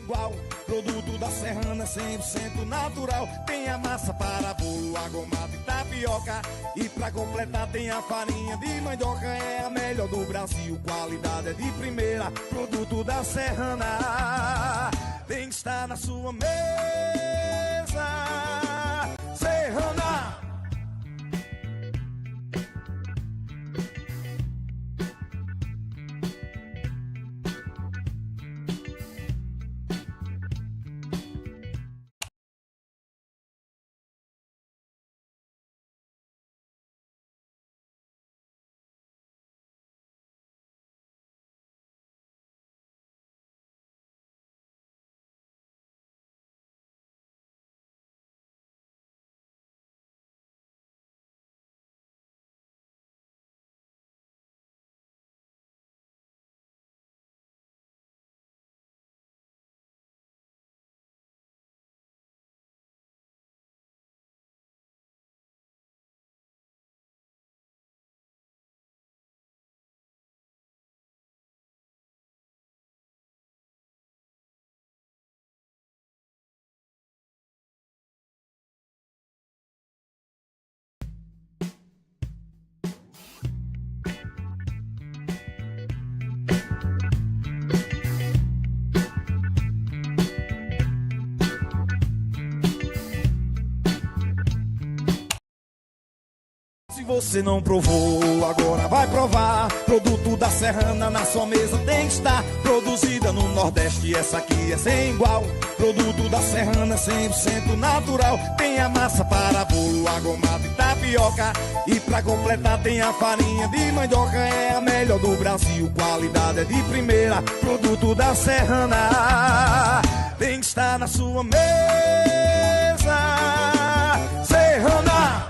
igual. Produto da Serrana 100% natural. Tem a massa para bolo, agomado e tapioca. E pra completar tem a farinha de mandioca. É a melhor do Brasil, qualidade é de primeira. Produto da Serrana tem que estar na sua mesa. Serrana. Se você não provou, agora vai provar. Produto da Serrana na sua mesa tem que estar. Produzida no Nordeste, essa aqui é sem igual. Produto da Serrana 100% natural. Tem a massa para bolo, agomado e tapioca. E pra completar tem a farinha de mandioca. É a melhor do Brasil, qualidade é de primeira. Produto da Serrana tem que estar na sua mesa. Serrana.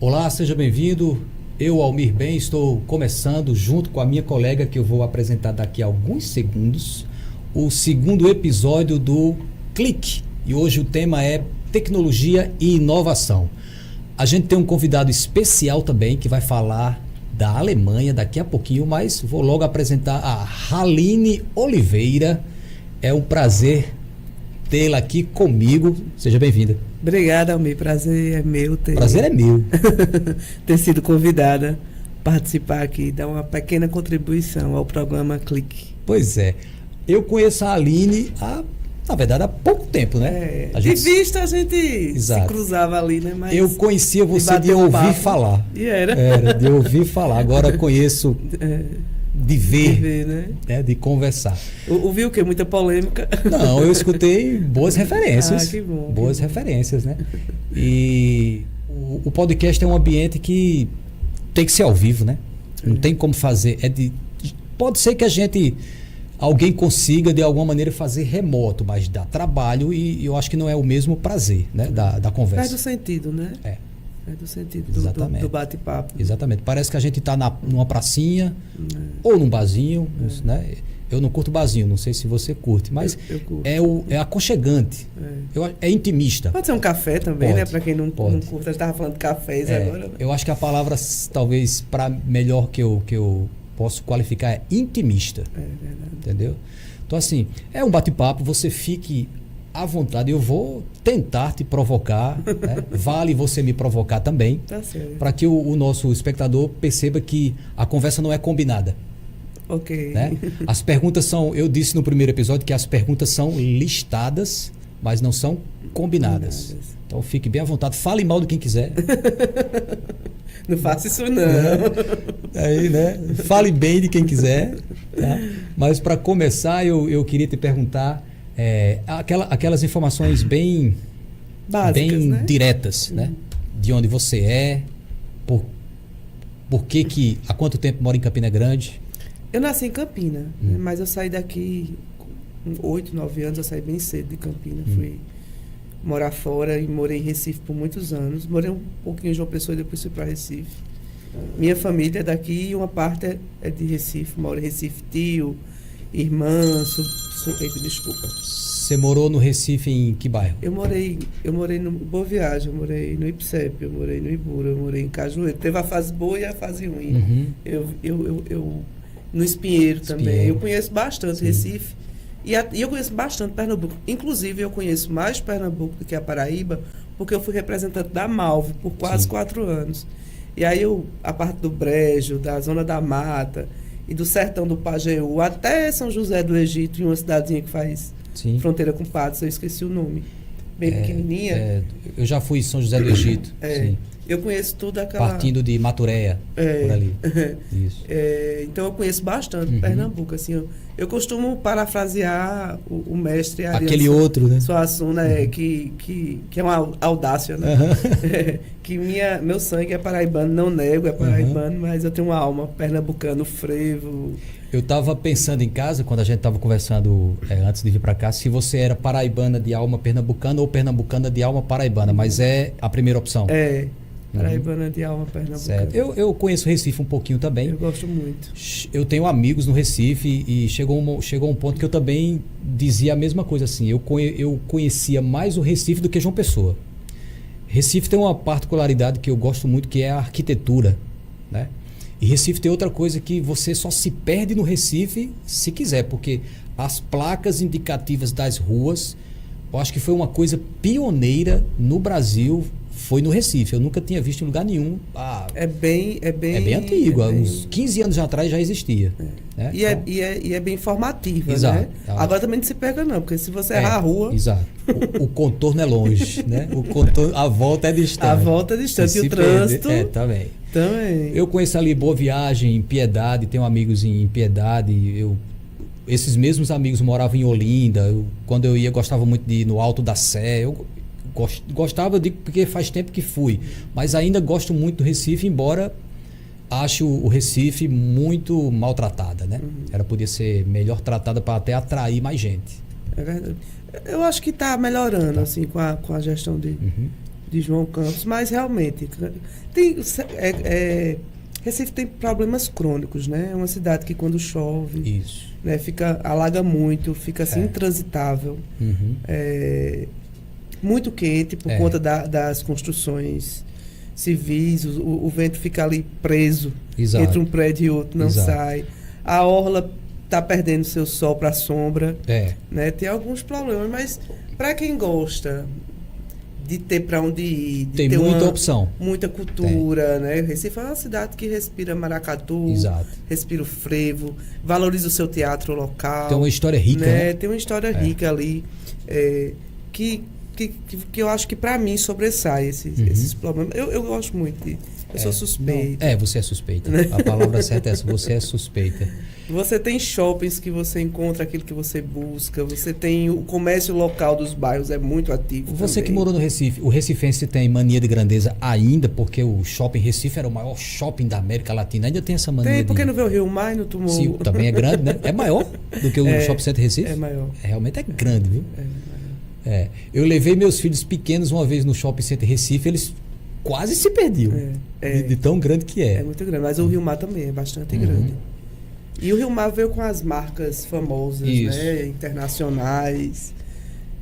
Olá, seja bem-vindo. Eu, Almir Bem, estou começando junto com a minha colega, que eu vou apresentar daqui a alguns segundos, o segundo episódio do Clique. E hoje o tema é tecnologia e inovação. A gente tem um convidado especial também que vai falar da Alemanha daqui a pouquinho, mas vou logo apresentar a Haline Oliveira. É um prazer tê-la aqui comigo. Seja bem-vinda. Obrigada, Almir. Prazer é meu Prazer é meu. ter sido convidada a participar aqui, dar uma pequena contribuição ao programa Clique. Pois é. Eu conheço a Aline na verdade, há pouco tempo, né? De vista a gente Exato. se cruzava ali, né? Mas eu conhecia você de ouvir falar. E era? Era, de ouvir falar. Agora conheço de ver, né? De conversar. Ouviu o quê? Muita polêmica? Não, eu escutei boas referências. Que bom. Boas referências, né? E o podcast é um ambiente que tem que ser ao vivo, né? Não tem como fazer. Pode ser que alguém consiga de alguma maneira fazer remoto, mas dá trabalho e eu acho que não é o mesmo prazer, né, da conversa. Faz do sentido, né? É do sentido do bate-papo. Exatamente. Parece que a gente está numa pracinha ou num barzinho, né? Eu não curto barzinho, não sei se você curte, mas eu curto. É aconchegante, é intimista. Pode ser um café também, Pode, né? Para quem não curte. A gente estava falando de cafés agora. Né? Eu acho que a palavra, talvez, melhor que eu posso qualificar é intimista. É verdade. Entendeu? Então, assim, é um bate-papo, você fique à vontade. Eu vou tentar te provocar, né? Vale você me provocar também, Tá certo. para que o nosso espectador perceba que a conversa não é combinada. Ok. Né? As perguntas eu disse no primeiro episódio que as perguntas são listadas, mas não são combinadas. Então fique bem à vontade, fale mal de quem quiser. Não faça isso não. Aí, né? Fale bem de quem quiser. Tá? Mas para começar, eu queria te perguntar aquelas informações bem básicas, bem né? diretas, né? De onde você é, por que há quanto tempo mora em Campina Grande? Eu nasci em Campina, né? Mas eu saí daqui com 8, 9 anos, eu saí bem cedo de Campina. Fui morar fora e morei em Recife por muitos anos. Morei um pouquinho em João Pessoa e depois fui para Recife. Minha família é daqui e uma parte é de Recife. Moro em Recife, tio, irmã, desculpa. Você morou no Recife em que bairro? Eu morei no Boa Viagem, eu morei no Ipsep, eu morei no Ibura, eu morei em Cajueiro. Teve a fase boa e a fase ruim. Eu no Espinheiro também. Eu conheço bastante Recife e eu conheço bastante Pernambuco. Inclusive, eu conheço mais Pernambuco do que a Paraíba, porque eu fui representante da Malve por quase 4 anos. E aí a parte do Brejo, da Zona da Mata e do sertão do Pajeú, até São José do Egito, em uma cidadezinha que faz fronteira com Patos, eu esqueci o nome. Bem pequenininha. Eu já fui em São José do Egito. Sim. Eu conheço tudo aquela... Partindo de Maturéia, por ali. Isso. Então eu conheço bastante Pernambuco. Assim, eu costumo parafrasear o mestre Ariano aquele outro, né? Suassuna, que é uma audácia, né? Que meu sangue é paraibano, não nego, é paraibano, mas eu tenho uma alma pernambucano, frevo. Eu estava pensando em casa, quando a gente estava conversando antes de vir para cá, se você era paraibana de alma pernambucana ou pernambucana de alma paraibana, mas é a primeira opção. Paraibana de alma pernambucana. Certo. Eu conheço Recife um pouquinho também. Eu gosto muito. Eu tenho amigos no Recife e chegou um ponto que eu também dizia a mesma coisa assim. Eu conhecia mais o Recife do que João Pessoa. Recife tem uma particularidade que eu gosto muito, que é a arquitetura, né? E Recife tem outra coisa que você só se perde no Recife se quiser, porque as placas indicativas das ruas, eu acho que foi uma coisa pioneira no Brasil, foi no Recife. Eu nunca tinha visto em lugar nenhum. É bem antigo, há uns 15 anos atrás já existia. Né? E é bem informativa, exato, né? Agora também não se pega não, porque se você errar a rua... Exato. O contorno é longe, né? A volta é distante. A volta é distante. E o trânsito... Também. Eu conheço ali Boa Viagem, Piedade, tenho amigos em Piedade. Esses mesmos amigos moravam em Olinda. Quando eu ia, gostava muito de ir no Alto da Sé. Eu gostava, porque faz tempo que fui. Mas ainda gosto muito do Recife, embora acho o Recife muito maltratada, né? Ela podia ser melhor tratada para até atrair mais gente. É verdade. Eu acho que está melhorando, assim, com a gestão de João Campos, mas realmente Recife tem problemas crônicos, né? É uma cidade que quando chove, né, alaga muito, fica assim intransitável, muito quente por conta das construções civis, o vento fica ali preso entre um prédio e outro, não sai. A orla está perdendo seu sol para a sombra, né? Tem alguns problemas, mas para quem gosta de ter para onde ir, tem muita opção, muita cultura, né? Recife é uma cidade que respira maracatu, respira o frevo, valoriza o seu teatro local. Tem uma história rica, né? Tem uma história rica ali, que eu acho que para mim sobressai esses problemas. Eu gosto muito eu sou suspeita. Você é suspeita. A palavra certa é essa, você é suspeita. Você tem shoppings que você encontra aquilo que você busca, você tem o comércio local dos bairros, é muito ativo. Você também. Que morou no Recife, o recifense tem mania de grandeza ainda, porque o shopping Recife era o maior shopping da América Latina, ainda tem essa mania. Tem, porque não vê o Rio Mar e não tomou. Sim, também é grande, né? É maior do que o Shopping Center Recife? É maior. Realmente é grande, viu? Eu levei meus filhos pequenos uma vez no Shopping Center Recife, eles quase se perdiam de tão grande que é. É muito grande, mas o Rio Mar também é bastante grande. E o Rio Mar veio com as marcas famosas, né, internacionais.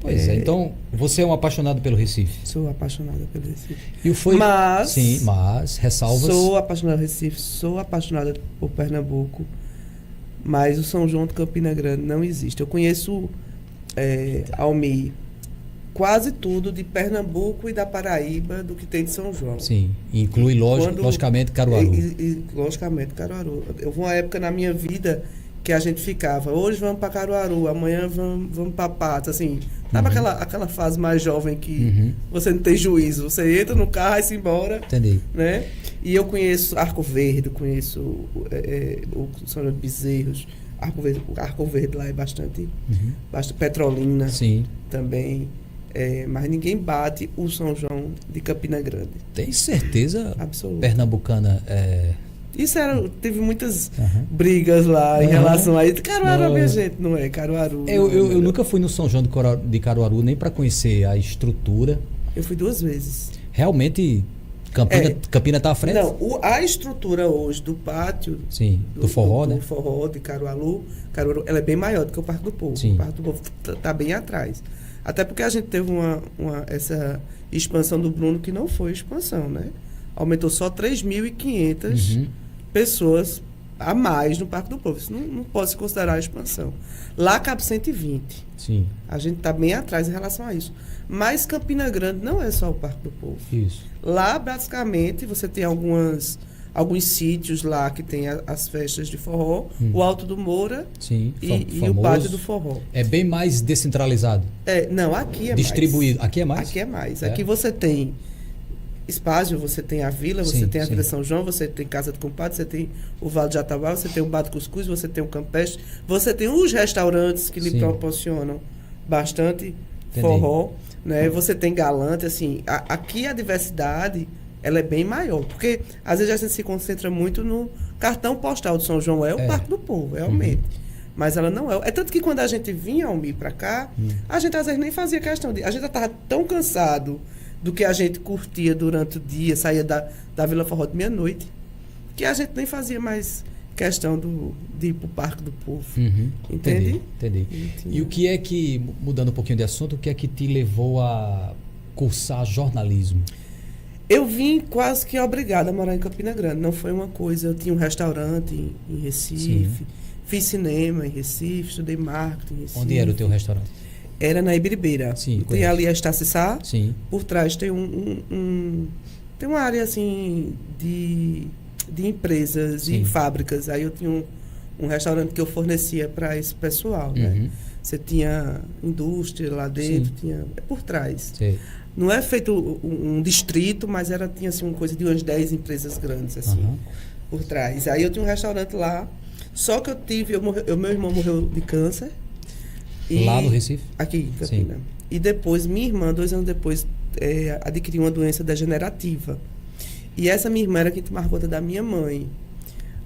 Pois então você é um apaixonado pelo Recife? Sou apaixonada pelo Recife. Mas ressalvas. Sou apaixonada pelo Recife, sou apaixonada por Pernambuco, mas o São João de Campina Grande não existe. Eu conheço, Almir, quase tudo de Pernambuco e da Paraíba do que tem de São João. Sim, inclui logicamente Caruaru. Logicamente Caruaru. Houve uma época na minha vida que a gente ficava, hoje vamos para Caruaru, amanhã vamos para Patos, assim, sabe aquela fase mais jovem que você não tem juízo, você entra no carro e se embora. Entendi. Né? E eu conheço Arco Verde, conheço o São João de Bezerros, Arco Verde lá é bastante Petrolina. Sim. Também. Mas ninguém bate o São João de Campina Grande. Tem certeza absoluta. Pernambucana Isso teve muitas brigas lá em relação a isso. Caruaru, minha gente, não é? Caruaru. Eu nunca fui no São João de Caruaru nem para conhecer a estrutura. Eu fui 2 vezes. Realmente, Campina está à frente? Não, a estrutura hoje do pátio... Sim, do forró, né? Do forró de Caruaru, ela é bem maior do que o Parque do Povo. Sim. O Parque do Povo está bem atrás. Até porque a gente teve essa expansão do Bruno que não foi expansão, né? Aumentou só 3.500 pessoas a mais no Parque do Povo. Isso não pode se considerar expansão. Lá cabe 120. Sim. A gente está bem atrás em relação a isso. Mas Campina Grande não é só o Parque do Povo. Isso. Lá, basicamente, você tem alguns sítios lá que tem as festas de forró, o Alto do Moura. Sim, e o Pátio do Forró. É bem mais descentralizado. Não, aqui é distribuído. mais. Aqui é mais? Aqui é mais. Aqui você tem Espásio, você tem a Vila, você tem a Vila São João, você tem Casa do Compadre, você tem o Vale de Jatauá, você tem o Bar do Cuscuz, você tem o Campestre, você tem os restaurantes que lhe proporcionam bastante forró, né? Você tem Galante, assim, aqui a diversidade ela é bem maior, porque às vezes a gente se concentra muito no cartão postal de São João, o Parque do Povo, realmente. Mas ela não é. É tanto que quando a gente vinha ao MI para cá, a gente às vezes nem fazia questão de... A gente já estava tão cansado do que a gente curtia durante o dia, saía da Vila Forró de meia-noite, que a gente nem fazia mais questão de ir para o Parque do Povo. Entende? Entendi. E o que é que, mudando um pouquinho de assunto, o que é que te levou a cursar jornalismo? Eu vim quase que obrigada a morar em Campina Grande. Não foi uma coisa... Eu tinha um restaurante em Recife, fiz cinema em Recife, estudei marketing em Recife. Onde era o teu restaurante? Era na Ibiribeira. Sim, tem ali a Estacissá. Sim. Por trás tem tem uma área assim de empresas e fábricas. Aí eu tinha um restaurante que eu fornecia para esse pessoal, né? Você tinha indústria lá dentro, tinha por trás. Sim. Não é feito um distrito, mas tinha assim uma coisa de umas 10 empresas grandes assim por trás. Aí eu tinha um restaurante lá. Só que meu irmão morreu de câncer. Lá no Recife? Aqui, em Campina. E depois, minha irmã, 2 anos depois, adquiriu uma doença degenerativa. E essa minha irmã era quem tomava conta da minha mãe.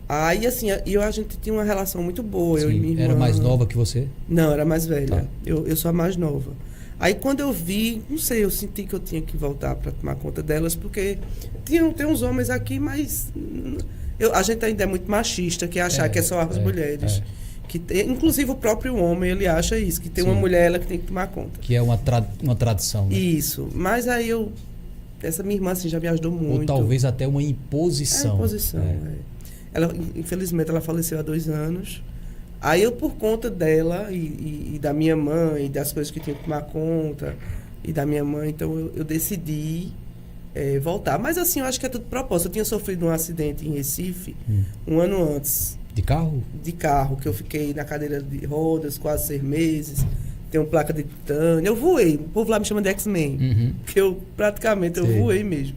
Aí, assim, a gente tinha uma relação muito boa, eu e minha irmã. Era mais nova que você? Não, era mais velha. Tá. Eu sou a mais nova. Aí, quando eu vi, não sei, eu senti que eu tinha que voltar para tomar conta delas, porque tem uns homens aqui, mas a gente ainda é muito machista, que achar que é só as mulheres. Inclusive o próprio homem, ele acha isso, que tem uma mulher ela que tem que tomar conta. Que é uma tradição, né? Isso. Mas aí essa minha irmã assim, já me ajudou muito. Ou talvez até uma imposição. Ela, infelizmente, ela faleceu há 2 anos. Aí eu, por conta dela e da minha mãe, e das coisas que tinha que tomar conta, e da minha mãe, então eu decidi voltar. Mas assim, eu acho que é tudo propósito. Eu tinha sofrido um acidente em Recife 1 ano antes. De carro? De carro, que eu fiquei na cadeira de rodas quase 6 meses. Tenho placa de titânio. Eu voei. O povo lá me chama de X-Men. Porque eu voei mesmo.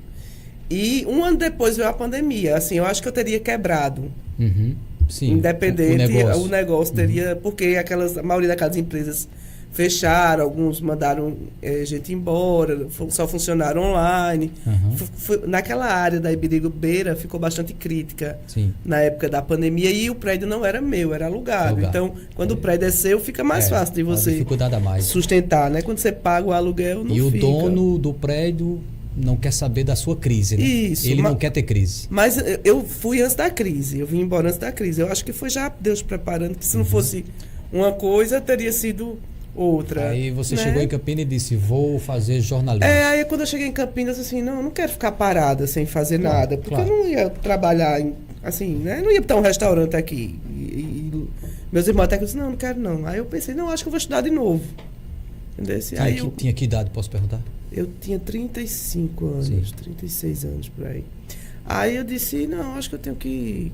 E 1 ano depois veio a pandemia. Assim, eu acho que eu teria quebrado. Sim. Independente, o negócio teria... Porque a maioria daquelas empresas fecharam, alguns mandaram gente embora, só funcionaram online. Naquela área da Ibiribeira ficou bastante crítica na época da pandemia, e o prédio não era meu, era alugado. Então, quando o prédio é seu, fica mais fácil de você sustentar, né? Quando você paga o aluguel, não fica. E o dono do prédio não quer saber da sua crise, né? Isso. Ele não quer ter crise. Mas eu fui antes da crise, eu vim embora antes da crise. Eu acho que foi já Deus preparando, que se não fosse uma coisa, teria sido outra. Aí você chegou em Campinas e disse, vou fazer jornalismo. Aí quando eu cheguei em Campinas, assim, não quero ficar parada sem fazer nada, porque eu não ia trabalhar, assim, né? Não ia botar um restaurante aqui. E meus irmãos até disseram, não quero não. Aí eu pensei, acho que eu vou estudar de novo. Entendeu? Tinha que idade, posso perguntar? Eu tinha 35 anos, 36 anos por aí. Aí eu disse, acho que eu tenho que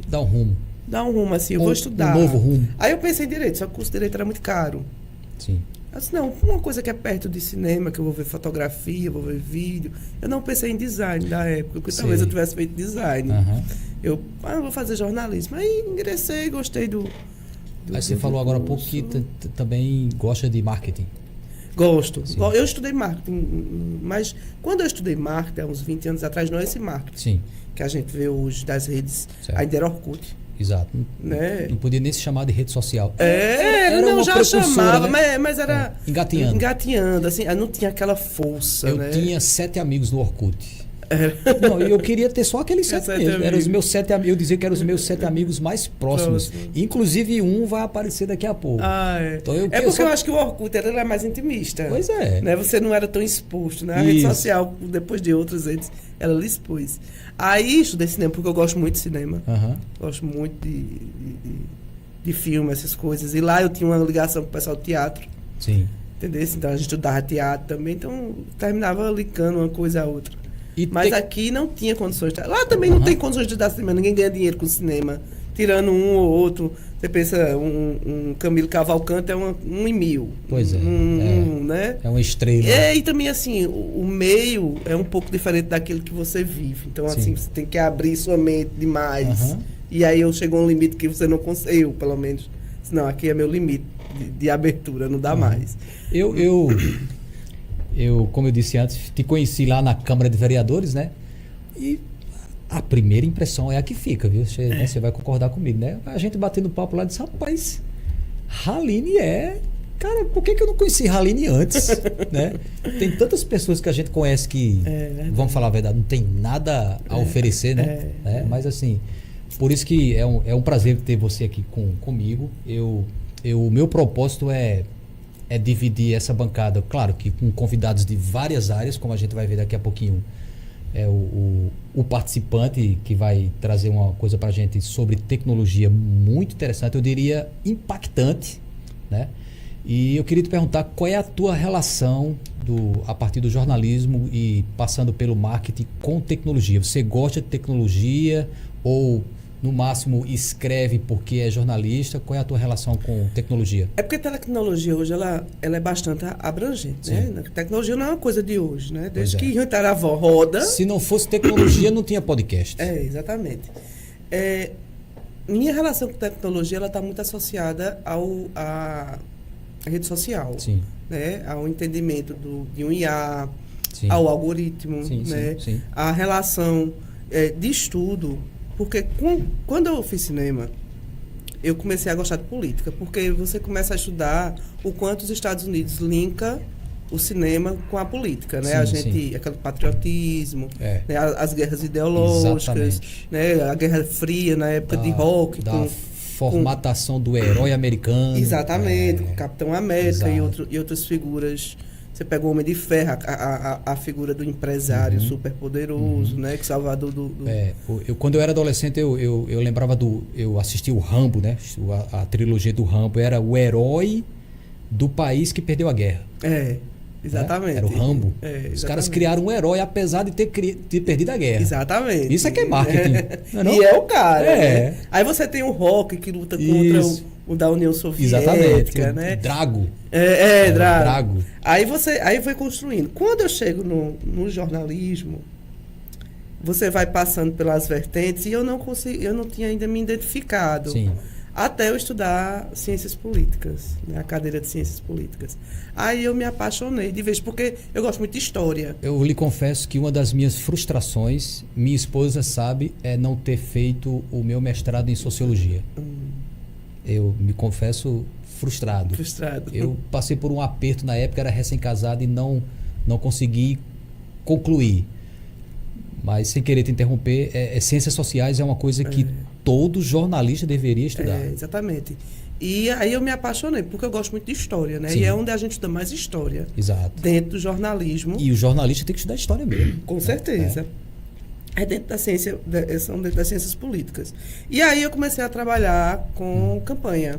dar um rumo, assim, eu vou estudar. Um novo rumo. Aí eu pensei em direito, só que o curso de direito era muito caro. Sim. Eu disse, uma coisa que é perto de cinema, que eu vou ver fotografia, vou ver vídeo. Eu não pensei em design da época, porque talvez eu tivesse feito design. Eu vou fazer jornalismo. Aí ingressei, gostei do Aí você falou agora há pouco que também gosta de marketing. Gosto. Sim. Eu estudei marketing, mas quando eu estudei marketing, há uns 20 anos atrás, não é esse marketing Sim. que a gente vê hoje das redes, Certo. ainda era Orkut. Exato. Né? Não podia nem se chamar de rede social. Não, uma já precursora, chamava, né? mas era Engateando. assim, não tinha aquela força, Eu né? tinha 7 amigos no Orkut. Não, eu queria ter só aqueles 7 mesmo. Eram os meus 7 amigos. Eu dizia que eram os meus 7 amigos mais próximos. Inclusive, um vai aparecer daqui a pouco. Então, eu acho que o Orkut era mais intimista. Pois é. Né? Você não era tão exposto, né? A rede social, depois de outras redes, ela lhe expôs. Aí estudei cinema, porque eu gosto muito de cinema. Gosto muito de filme, essas coisas. E lá eu tinha uma ligação com o pessoal do teatro. Sim. Entendeu? Então a gente estudava teatro também. Então terminava ligando uma coisa a outra. Mas aqui não tinha condições. Lá também não tem condições de dar cinema. Ninguém ganha dinheiro com cinema. Tirando um ou outro. Você pensa, um Camilo Cavalcante é 1.000. Pois é. Né? É uma estrela. E também, assim, o meio é um pouco diferente daquilo que você vive. Então, assim, você tem que abrir sua mente demais. E aí chegou um limite que você não consegue. Eu, pelo menos. Não, aqui é meu limite de abertura, não dá mais. Eu, como eu disse antes, te conheci lá na Câmara de Vereadores, né? E a primeira impressão é a que fica, viu? Você vai concordar comigo, né? A gente batendo papo lá e disse, rapaz, Haline Cara, por que eu não conheci Haline antes? Né? Tem tantas pessoas que a gente conhece que, vamos falar a verdade, não tem nada a oferecer, né? Mas assim, por isso que é um prazer ter você aqui comigo. O meu propósito é dividir essa bancada, claro que com convidados de várias áreas, como a gente vai ver daqui a pouquinho, o participante que vai trazer uma coisa para a gente sobre tecnologia muito interessante, eu diria impactante, né? E eu queria te perguntar qual é a tua relação a partir do jornalismo e passando pelo marketing com tecnologia. Você gosta de tecnologia ou no máximo escreve porque é jornalista? Qual é a tua relação com tecnologia? É porque a tecnologia hoje ela é bastante abrangente, né? A tecnologia não é uma coisa de hoje, né? Desde que inventaram a roda... Se não fosse tecnologia, não tinha podcast. Exatamente. Minha relação com tecnologia ela está muito associada à rede social, né? Ao entendimento de um IA, ao algoritmo, né? A relação de estudo. Porque quando eu fiz cinema, eu comecei a gostar de política, porque você começa a estudar o quanto os Estados Unidos linka o cinema com a política, né? Aquele patriotismo, né? As guerras ideológicas, né? A Guerra Fria na época de rock, formatação do herói americano. Exatamente, com o Capitão América e outras figuras. Você pega o Homem de Ferro, a figura do empresário super poderoso, né? Que Salvador quando eu era adolescente, eu lembrava eu assisti o Rambo, né? A trilogia do Rambo. Era o herói do país que perdeu a guerra. Exatamente. Era o Rambo. Os caras criaram um herói apesar de ter perdido a guerra. Exatamente. Isso é que é marketing. Não? E é o cara, né? Aí você tem o Rock que luta contra o da União Soviética. Exatamente. Né? Drago. Drago. Aí foi construindo. Quando eu chego no jornalismo, você vai passando pelas vertentes e eu não tinha ainda me identificado. Até eu estudar ciências políticas, né? A cadeira de ciências políticas. Aí eu me apaixonei de vez, porque eu gosto muito de história. Eu lhe confesso que uma das minhas frustrações, minha esposa sabe, é não ter feito o meu mestrado em sociologia. Eu me confesso frustrado. Eu passei por um aperto na época, era recém-casado e não consegui concluir. Mas, sem querer te interromper, ciências sociais é uma coisa que todo jornalista deveria estudar. Exatamente. E aí eu me apaixonei, porque eu gosto muito de história, né? E é onde a gente estuda mais história. Exato. Dentro do jornalismo. E o jornalista tem que estudar história mesmo. Com certeza. Dentro da ciência, são dentro das ciências políticas. E aí eu comecei a trabalhar com campanha.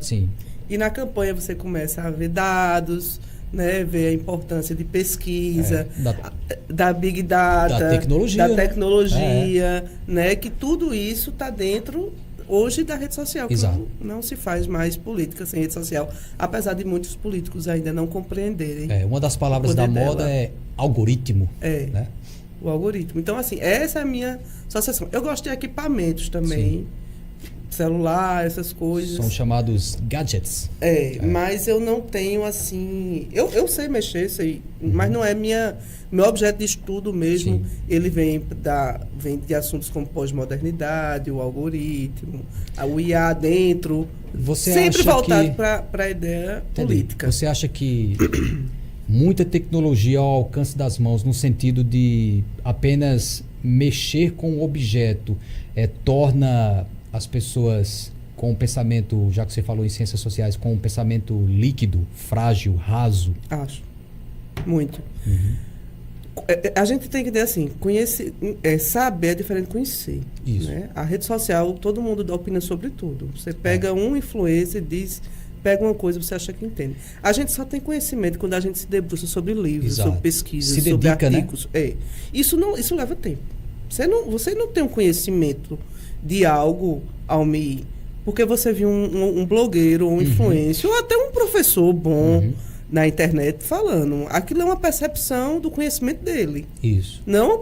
E na campanha você começa a ver dados, né, ver a importância de pesquisa, da Big Data, da tecnologia, né, que tudo isso está dentro hoje da rede social. Que não se faz mais política sem rede social, apesar de muitos políticos ainda não compreenderem. Uma das palavras da moda é algoritmo. Né? O algoritmo. Então, assim, essa é a minha associação. Eu gosto de equipamentos também. celular, essas coisas. São chamados gadgets. Mas eu não tenho assim... Eu sei mexer, mas não é meu objeto de estudo mesmo. Sim. Ele vem de assuntos como pós-modernidade, o algoritmo, o IA dentro, Você sempre acha voltado que... para a ideia política. Você acha que muita tecnologia ao alcance das mãos, no sentido de apenas mexer com o objeto, torna as pessoas com um pensamento, já que você falou em ciências sociais, com um pensamento líquido, frágil, raso? Acho. Muito. A gente tem que ter assim, saber é diferente de conhecer. Isso. Né? A rede social, todo mundo dá opinião sobre tudo. Você pega um influencer e pega uma coisa, você acha que entende. A gente só tem conhecimento quando a gente se debruça sobre livros, Exato. sobre pesquisas, Se sobre dedica, artigos. Né? Isso leva tempo. Você não tem um conhecimento de algo, Almir, porque você viu um blogueiro, um influencer, ou até um professor bom na internet falando. Aquilo é uma percepção do conhecimento dele. Isso. Não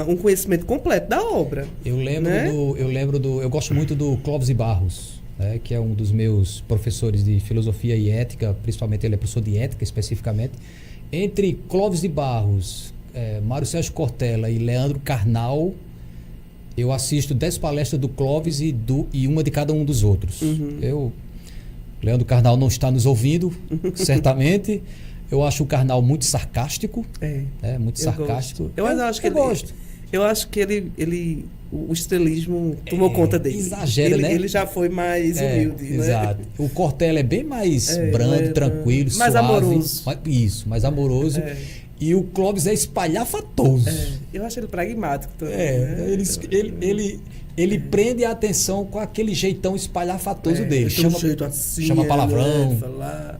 um conhecimento completo da obra. Eu lembro né? eu gosto muito do Clóvis de Barros, né, que é um dos meus professores de filosofia e ética, principalmente ele é professor de ética especificamente. Entre Clóvis de Barros, Mário Sérgio Cortella e Leandro Carnal, eu assisto 10 palestras do Clóvis e uma de cada um dos outros. Leandro Carnal não está nos ouvindo, certamente. Eu acho o Carnal muito sarcástico. Muito sarcástico. Eu acho que ele o estrelismo tomou conta dele. Exagera, né? Ele já foi mais humilde. Exato. Né? O Cortella é bem mais brando, tranquilo, mais suave. Amoroso. Mais amoroso. E o Clóvis é espalhafatoso. Eu acho ele pragmático também. Ele prende a atenção com aquele jeitão espalhafatoso dele. Chama palavrão.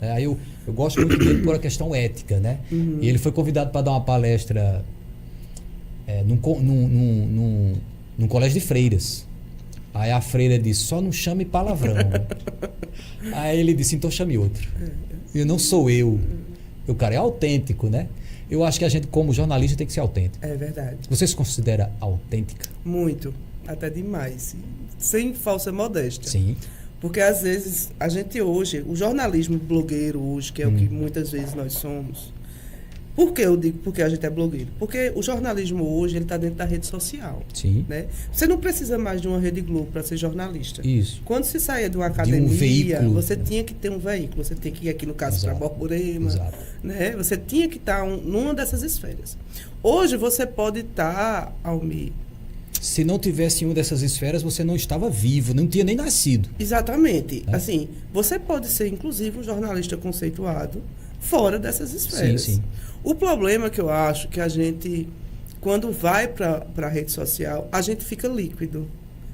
Aí eu gosto muito dele por a questão ética, né? E ele foi convidado para dar uma palestra num colégio de freiras. Aí a freira disse, só não chame palavrão. Aí ele disse, então chame outro. Eu não sou eu. O cara é autêntico, né? Eu acho que a gente, como jornalista, tem que ser autêntico. É verdade. Você se considera autêntica? Muito. Até demais. Sem falsa modéstia. Sim. Porque, às vezes, a gente hoje, o jornalismo blogueiro hoje, que é o que muitas vezes nós somos. Por que eu digo porque a gente é blogueiro? Porque o jornalismo hoje, ele está dentro da rede social. Sim. Né? Você não precisa mais de uma Rede Globo para ser jornalista. Isso. Quando se saía de uma academia, veículo, você tinha que ter um veículo. Você tem que ir aqui, no caso, para Borborema. Né? Você tinha que estar numa dessas esferas. Hoje, você pode estar, Almir... Se não tivesse em uma dessas esferas, você não estava vivo, não tinha nem nascido. Exatamente. Assim, você pode ser, inclusive, um jornalista conceituado fora dessas esferas. Sim. O problema que eu acho que a gente, quando vai para a rede social, a gente fica líquido.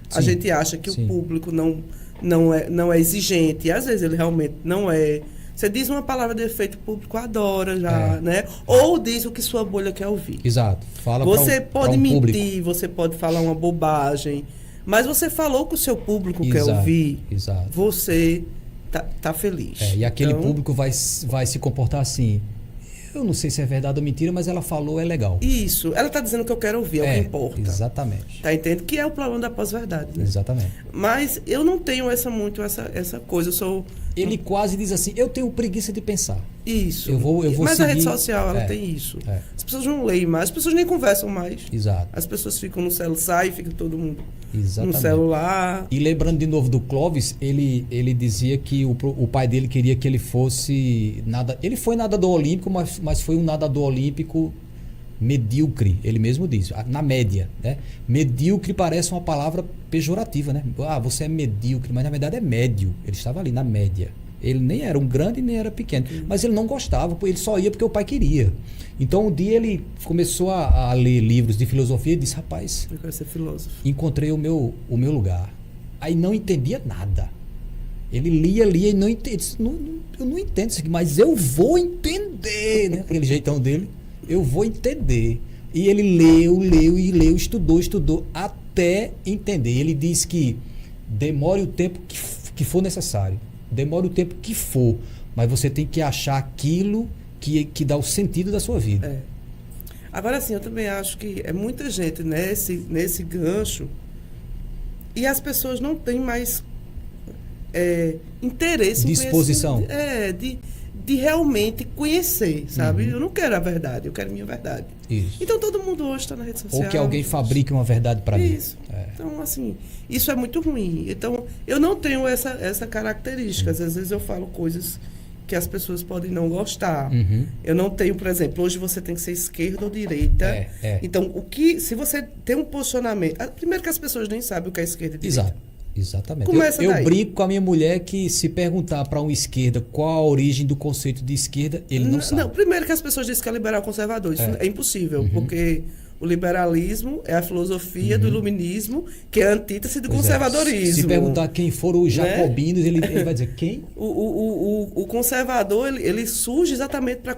Sim. A gente acha que o público não é exigente. E às vezes ele realmente não é. Você diz uma palavra de efeito, o público adora já, né? Ou diz o que sua bolha quer ouvir. Exato. Fala você pode mentir, público. Você pode falar uma bobagem, mas você falou que o seu público quer ouvir. Exato. Você tá feliz. E aquele público vai se comportar assim. Eu não sei se é verdade ou mentira, mas ela falou, é legal. Isso. Ela está dizendo que eu quero ouvir, é o que importa. Exatamente. Tá entendendo? Que é o problema da pós-verdade. Né? Exatamente. Mas eu não tenho essa coisa. Eu sou... Ele quase diz assim, eu tenho preguiça de pensar. Isso. Eu vou mas seguir... a rede social, ela tem isso. As pessoas não leem mais, as pessoas nem conversam mais. Exato. As pessoas ficam no celular, sai, fica todo mundo no celular. E lembrando de novo do Clóvis, ele dizia que o pai dele queria que ele fosse... Ele foi nadador olímpico, mas foi um nadador olímpico medíocre, ele mesmo disse, na média, né? Medíocre parece uma palavra pejorativa, né? Você é medíocre, mas na verdade é médio. Ele estava ali na média. Ele nem era um grande nem era pequeno, mas ele não gostava, ele só ia porque o pai queria. Então um dia ele começou a ler livros de filosofia e disse, rapaz, eu quero ser filósofo. Encontrei o meu lugar. Aí não entendia nada. Ele lia e não entendia. Eu não entendo isso aqui, mas eu vou entender, né? Aquele jeitão dele. Eu vou entender. E ele leu, estudou até entender. Ele diz que demore o tempo que for necessário. Demore o tempo que for. Mas você tem que achar aquilo que dá o sentido da sua vida. Agora sim, eu também acho que é muita gente nesse gancho E as pessoas não têm mais interesse disposição em conhecer, de realmente conhecer, sabe? Eu não quero a verdade, eu quero minha verdade. Isso. Então todo mundo hoje está na rede social. Ou que alguém fabrique uma verdade para mim. Isso. Então, assim, isso é muito ruim. Então, eu não tenho essa característica. Às vezes eu falo coisas que as pessoas podem não gostar. Eu não tenho, por exemplo, hoje você tem que ser esquerda ou direita. Então, se você tem um posicionamento... Primeiro que as pessoas nem sabem o que é esquerda e direita. Exatamente. Começa eu daí. brinco com a minha mulher que se perguntar para um esquerda qual a origem do conceito de esquerda, ele não sabe. Não, primeiro que as pessoas dizem que é liberal conservador. Isso é impossível, porque o liberalismo é a filosofia do iluminismo, que é a antítese do conservadorismo. Se perguntar quem foram os jacobinos, ele vai dizer quem? O conservador, ele surge exatamente para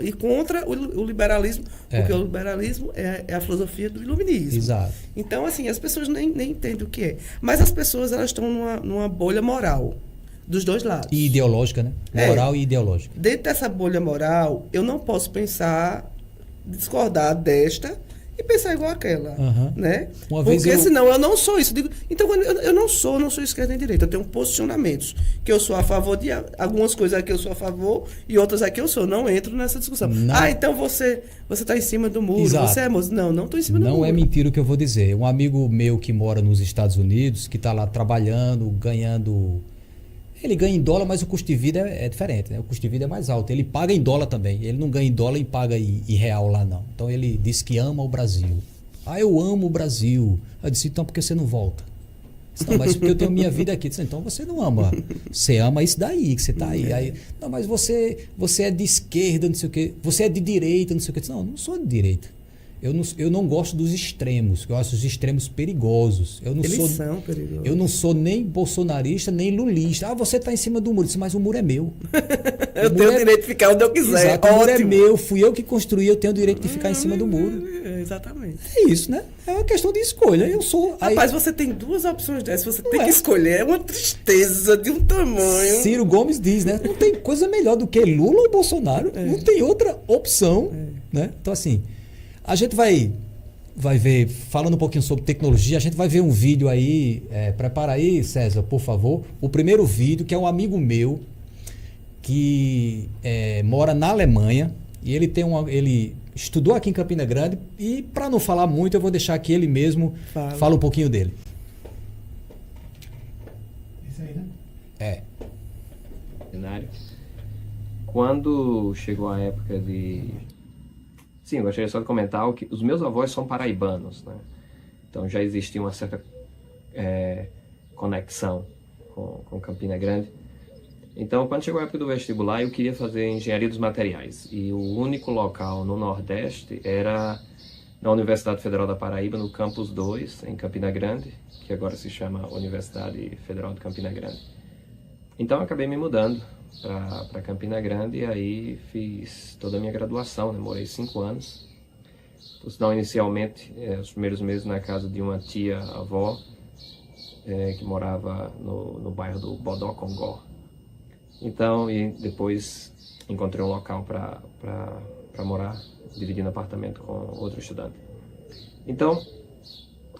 ir contra o liberalismo, porque o liberalismo é a filosofia do iluminismo. Exato. Então, assim, as pessoas nem entendem o que é. Mas as pessoas, elas estão numa bolha moral, dos dois lados. E ideológica, né? Moral e ideológica. Dentro dessa bolha moral, eu não posso discordar desta e pensar igual àquela, né? Porque senão eu não sou isso. Então, eu não sou esquerda nem direita. Eu tenho posicionamentos que eu sou a favor de algumas coisas aqui eu sou a favor e outras aqui eu sou. Não entro nessa discussão. Não. Então você está em cima do muro. Exato. Você é moço. Não estou em cima do muro. Não é mentira o que eu vou dizer. Um amigo meu que mora nos Estados Unidos, que está lá trabalhando, ganhando... Ele ganha em dólar, mas o custo de vida é diferente, né? O custo de vida é mais alto. Ele paga em dólar também. Ele não ganha em dólar e paga em real lá, não. Então ele diz que ama o Brasil. Eu amo o Brasil. Eu disse, então por que você não volta? Não, mas porque eu tenho minha vida aqui. Disse, então você não ama. Você ama isso daí, que você está aí. Não, mas você é de esquerda, não sei o quê. Você é de direita, não sei o quê. Disse, não, eu não sou de direita. Eu não gosto dos extremos. Eu acho os extremos perigosos. São perigosos. Eu não sou nem bolsonarista, nem lulista. Você está em cima do muro. Mas o muro é meu. Eu tenho o direito de ficar onde eu quiser. Exato, o muro é meu. Fui eu que construí. Eu tenho o direito de ficar em cima do muro. Exatamente. É isso, né? É uma questão de escolha. Eu sou... Rapaz, você tem duas opções dessas. Você tem que escolher. É uma tristeza de um tamanho. Ciro Gomes diz, né? Não tem coisa melhor do que Lula ou Bolsonaro. Não tem outra opção. Né? Então, assim... A gente vai ver, falando um pouquinho sobre tecnologia, a gente vai ver um vídeo aí, prepara aí, César, por favor, o primeiro vídeo, que é um amigo meu, que mora na Alemanha, e ele estudou aqui em Campina Grande, e para não falar muito, eu vou deixar que ele mesmo fala um pouquinho dele. Isso aí, né? Quando chegou a época de... Sim, eu gostaria só de comentar que os meus avós são paraibanos, né? Então já existia uma certa conexão com Campina Grande. Então, quando chegou a época do vestibular, eu queria fazer engenharia dos materiais. E o único local no Nordeste era na Universidade Federal da Paraíba, no Campus 2, em Campina Grande, que agora se chama Universidade Federal de Campina Grande. Então, eu acabei me mudando para Campina Grande e aí fiz toda a minha graduação, né? Morei 5 anos. Por sinal, inicialmente, os primeiros meses na casa de uma tia-avó, que morava no bairro do Bodó-Congó. Então, e depois encontrei um local para morar, dividindo apartamento com outro estudante. Então,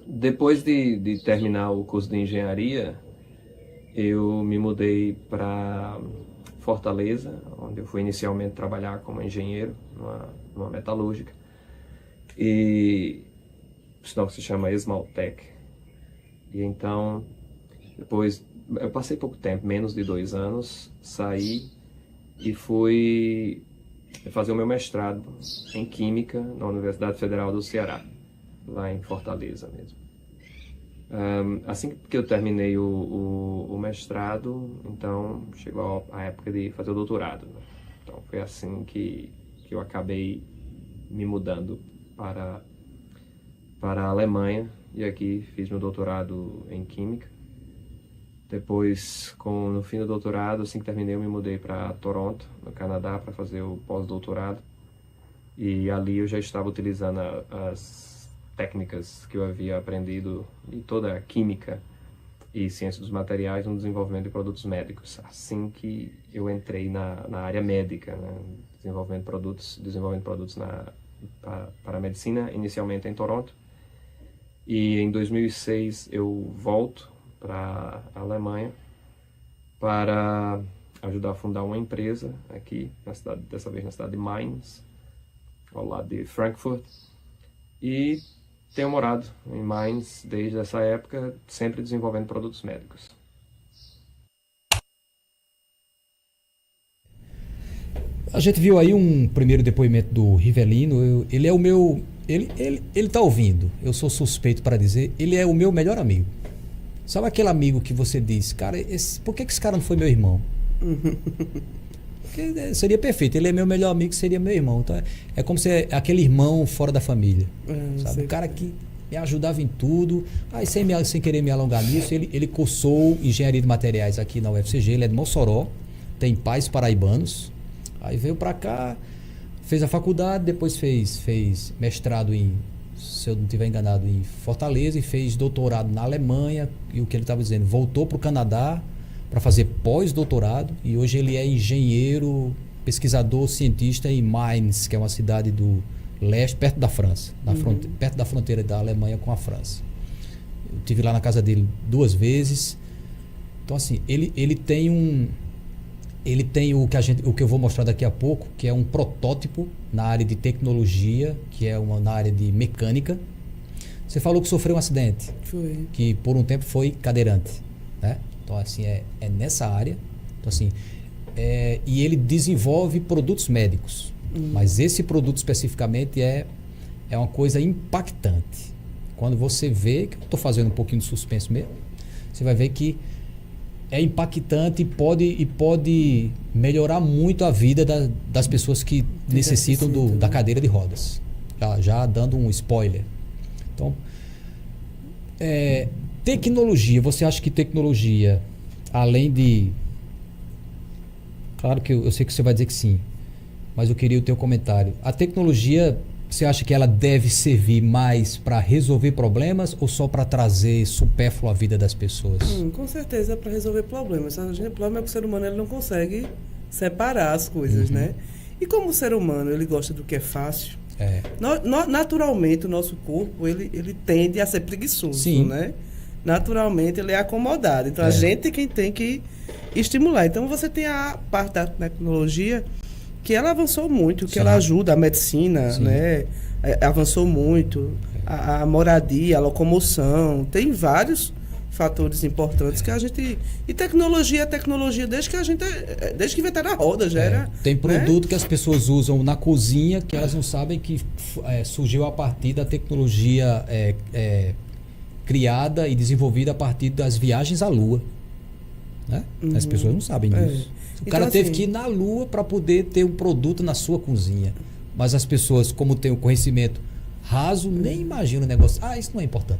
depois de terminar o curso de engenharia, eu me mudei para Fortaleza, onde eu fui inicialmente trabalhar como engenheiro numa metalúrgica, e sinal que se chama Esmaltec. E então, depois, eu passei pouco tempo, menos de 2 anos, saí e fui fazer o meu mestrado em Química na Universidade Federal do Ceará, lá em Fortaleza mesmo. Assim que eu terminei o mestrado, então chegou a época de fazer o doutorado, né? Então foi assim que eu acabei me mudando para a Alemanha, e aqui fiz meu doutorado em Química. Depois, no fim do doutorado, assim que terminei, eu me mudei para Toronto, no Canadá, para fazer o pós-doutorado. E ali eu já estava utilizando as técnicas que eu havia aprendido em toda a química e ciência dos materiais no desenvolvimento de produtos médicos. Assim que eu entrei na área médica, né? desenvolvendo produtos para a medicina, inicialmente em Toronto. E em 2006 eu volto para a Alemanha para ajudar a fundar uma empresa aqui, na cidade, dessa vez na cidade de Mainz, ao lado de Frankfurt. E tenho morado em Mainz desde essa época, sempre desenvolvendo produtos médicos. A gente viu aí um primeiro depoimento do Rivelino. Ele é o meu... Ele tá ouvindo. Eu sou suspeito para dizer. Ele é o meu melhor amigo. Sabe aquele amigo que você diz, cara, por que esse cara não foi meu irmão? Porque seria perfeito. Ele é meu melhor amigo, seria meu irmão. Então é como se é aquele irmão fora da família. Sabe? O cara que me ajudava em tudo. Aí sem querer me alongar nisso, ele cursou engenharia de materiais aqui na UFCG. Ele é de Mossoró, tem pais paraibanos. Aí veio para cá, fez a faculdade, depois fez mestrado se eu não estiver enganado, em Fortaleza, e fez doutorado na Alemanha. E o que ele estava dizendo, voltou para o Canadá para fazer pós-doutorado, e hoje ele é engenheiro, pesquisador, cientista em Mainz, que é uma cidade do leste, perto da França, perto da fronteira da Alemanha com a França. Eu estive lá na casa dele 2 vezes. Então assim, ele tem o que eu vou mostrar daqui a pouco, que é um protótipo na área de tecnologia, que é na área de mecânica. Você falou que sofreu um acidente. Foi. Que por um tempo foi cadeirante, né? Então assim, é nessa área. Então assim, e ele desenvolve produtos médicos. Mas esse produto especificamente é uma coisa impactante. Quando você vê, que eu estou fazendo um pouquinho de suspense mesmo, você vai ver que é impactante e pode melhorar muito a vida das pessoas que necessitam da cadeira de rodas. Já dando um spoiler. Então, tecnologia. Você acha que tecnologia, além de... Claro que eu sei que você vai dizer que sim, mas eu queria o teu comentário. A tecnologia, você acha que ela deve servir mais para resolver problemas ou só para trazer supérfluo à vida das pessoas? Com certeza, para resolver problemas. O problema é que o ser humano ele não consegue separar as coisas, né? E como o ser humano ele gosta do que é fácil, naturalmente o nosso corpo ele tende a ser preguiçoso, sim, né? Naturalmente ele é acomodado. Então a gente é quem tem que estimular. Então você tem a parte da tecnologia que ela avançou muito, que ela ajuda a medicina, né? Avançou muito, a moradia, a locomoção, tem vários fatores importantes que a gente... E tecnologia, desde que inventaram a roda, já era... Tem produto, né, que as pessoas usam na cozinha, que elas não sabem que surgiu a partir da tecnologia criada e desenvolvida a partir das viagens à Lua. Né? As pessoas não sabem disso. O cara teve que ir na Lua para poder ter um produto na sua cozinha. Mas as pessoas, como têm o conhecimento raso, nem imaginam o negócio. Isso não é importante.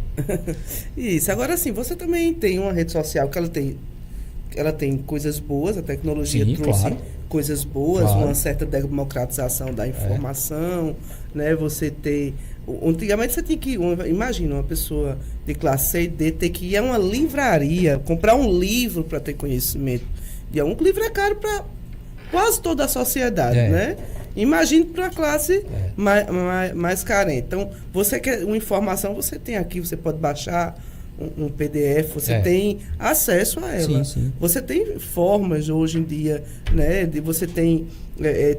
Isso. Agora sim, você também tem uma rede social que ela tem coisas boas, a tecnologia trouxe coisas boas, uma certa democratização da informação, né? Você tem... Antigamente você tinha que... Imagina uma pessoa de classe C e D ter que ir a uma livraria, comprar um livro para ter conhecimento. E um livro é caro para quase toda a sociedade, né? Imagine para a classe mais carente. Então, você quer uma informação, você tem aqui, você pode baixar um PDF, você tem acesso a ela. Sim. Você tem formas hoje em dia, né? Você tem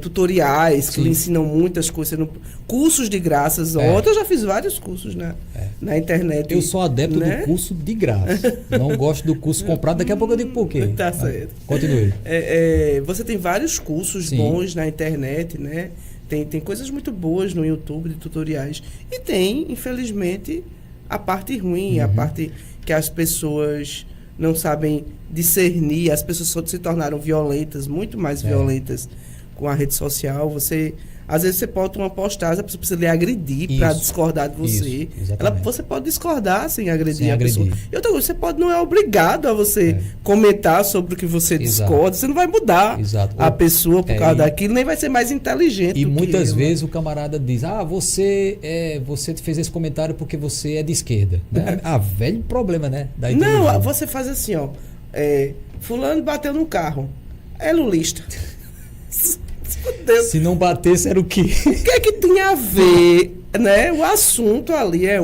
tutoriais que lhe ensinam muitas coisas, cursos de graça. Eu já fiz vários cursos na internet. Eu sou adepto do curso de graça. Não gosto do curso comprado. Daqui a pouco eu digo por quê. Tá certo. Continue. Você tem vários cursos bons na internet, né? Tem coisas muito boas no YouTube de tutoriais. E tem, infelizmente, a parte ruim, a parte que as pessoas não sabem discernir. As pessoas se tornaram violentas, muito mais violentas com a rede social. Às vezes você bota uma postagem, a pessoa precisa lhe agredir para discordar de você. Você pode discordar sem agredir a pessoa. E outra coisa, você não é obrigado a você comentar sobre o que você discorda. Você não vai mudar a pessoa por causa daquilo, nem vai ser mais inteligente. E muitas vezes o camarada diz, você fez esse comentário porque você é de esquerda. Né? Velho problema, né? Não, você faz assim, fulano bateu no carro. É lulista. Se não batesse, era o quê? O que é que tinha a ver, né? O assunto ali é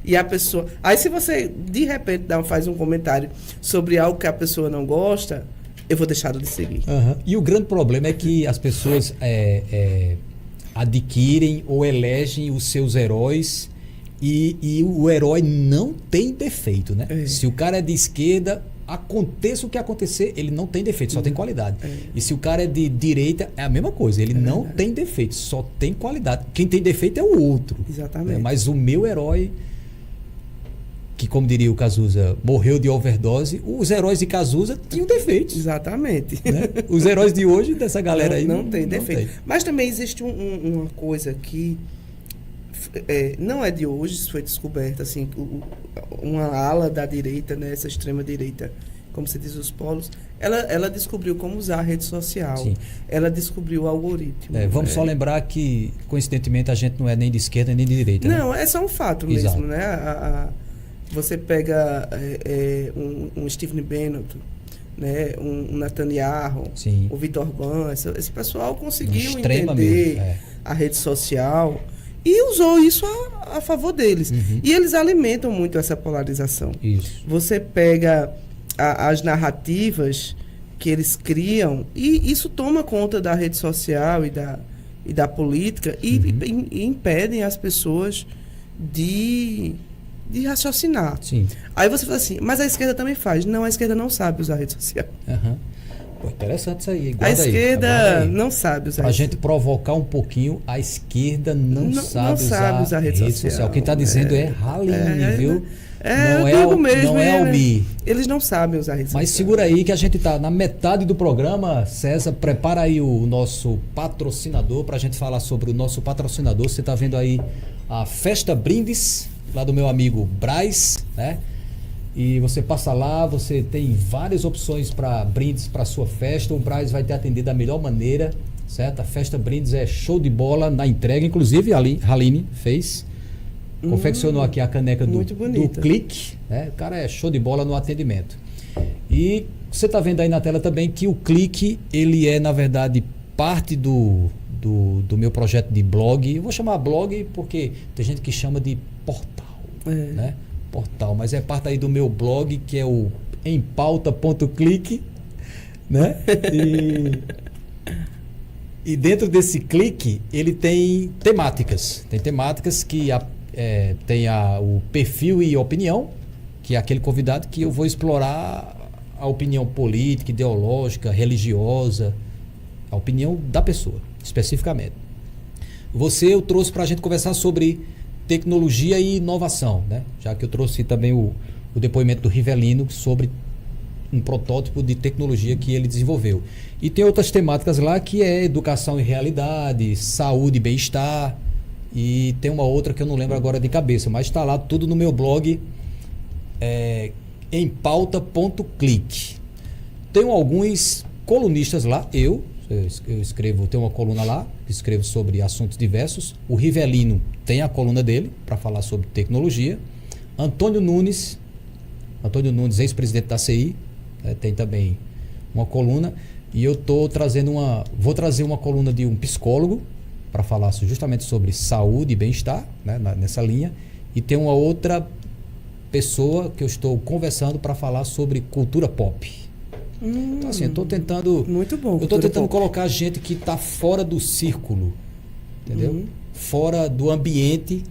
e a pessoa... Aí se você, de repente, faz um comentário sobre algo que a pessoa não gosta, eu vou deixar de seguir. E o grande problema é que as pessoas adquirem ou elegem os seus heróis e o herói não tem defeito, né? Se o cara é de esquerda, aconteça o que acontecer, ele não tem defeito, só tem qualidade. E se o cara é de direita, é a mesma coisa, ele não tem defeito, só tem qualidade. Quem tem defeito é o outro. Exatamente. Né? Mas o meu herói, que como diria o Cazuza, morreu de overdose, os heróis de Cazuza tinham defeitos. Exatamente. Né? Os heróis de hoje, dessa galera aí, não tem defeito. Mas também existe uma coisa que não é de hoje, isso foi descoberto, assim, uma ala da direita, né, essa extrema-direita, como se diz os polos, ela descobriu como usar a rede social. Sim. Ela descobriu o algoritmo. Vamos só lembrar que, coincidentemente, a gente não é nem de esquerda nem de direita. Não, né? É só um fato mesmo, né? Você pega um Stephen Bannon, né? um Netanyahu, Sim. o Vitor Ban, esse pessoal conseguiu entender a rede social e usou isso a favor deles. E eles alimentam muito essa polarização. Isso. Você pega as narrativas que eles criam e isso toma conta da rede social e da política e impedem as pessoas de raciocinar. Sim. Aí você fala assim, mas a esquerda também faz. Não, a esquerda não sabe usar a rede social. Pô, interessante isso aí. A esquerda não sabe usar. Pra gente provocar um pouquinho, a esquerda não sabe usar a rede social. Quem está dizendo é Haline, viu? Não é Almir. Eles não sabem usar a rede social. Mas segura aí que a gente está na metade do programa. César, prepara aí o nosso patrocinador para a gente falar sobre o nosso patrocinador. Você está vendo aí a Festa Brindes, lá do meu amigo Braz, né? E você passa lá, você tem várias opções para brindes para sua festa. O Braz vai te atender da melhor maneira, certo? A Festa Brindes é show de bola na entrega. Inclusive, a Haline fez. Confeccionou aqui a caneca do Clique. Né? O cara é show de bola no atendimento. E você está vendo aí na tela também que o Clique, ele é, na verdade, parte do meu projeto de blog. Eu vou chamar blog porque tem gente que chama de portal, né? Portal, mas é parte aí do meu blog, que é o empauta.clique, né? E dentro desse clique, ele tem temáticas. Tem temáticas que tem o perfil e opinião, que é aquele convidado que eu vou explorar a opinião política, ideológica, religiosa, a opinião da pessoa, especificamente. Eu trouxe para a gente conversar sobre tecnologia e inovação, né? Já que eu trouxe também o depoimento do Rivelino sobre um protótipo de tecnologia que ele desenvolveu. E tem outras temáticas lá que é educação e realidade, saúde e bem-estar, e tem uma outra que eu não lembro agora de cabeça, mas está lá tudo no meu blog, empauta.clique. Tenho alguns colunistas lá, eu escrevo, tenho uma coluna lá, escrevo sobre assuntos diversos. O Rivelino tem a coluna dele para falar sobre tecnologia. Antônio Nunes, ex-presidente da CI, tem também uma coluna. E eu vou trazer uma coluna de um psicólogo para falar justamente sobre saúde e bem-estar, né, nessa linha. E tem uma outra pessoa que eu estou conversando para falar sobre cultura pop. Então, assim, eu estou tentando. Muito bom. Eu estou tentando colocar gente que está fora do círculo, entendeu? Fora do ambiente,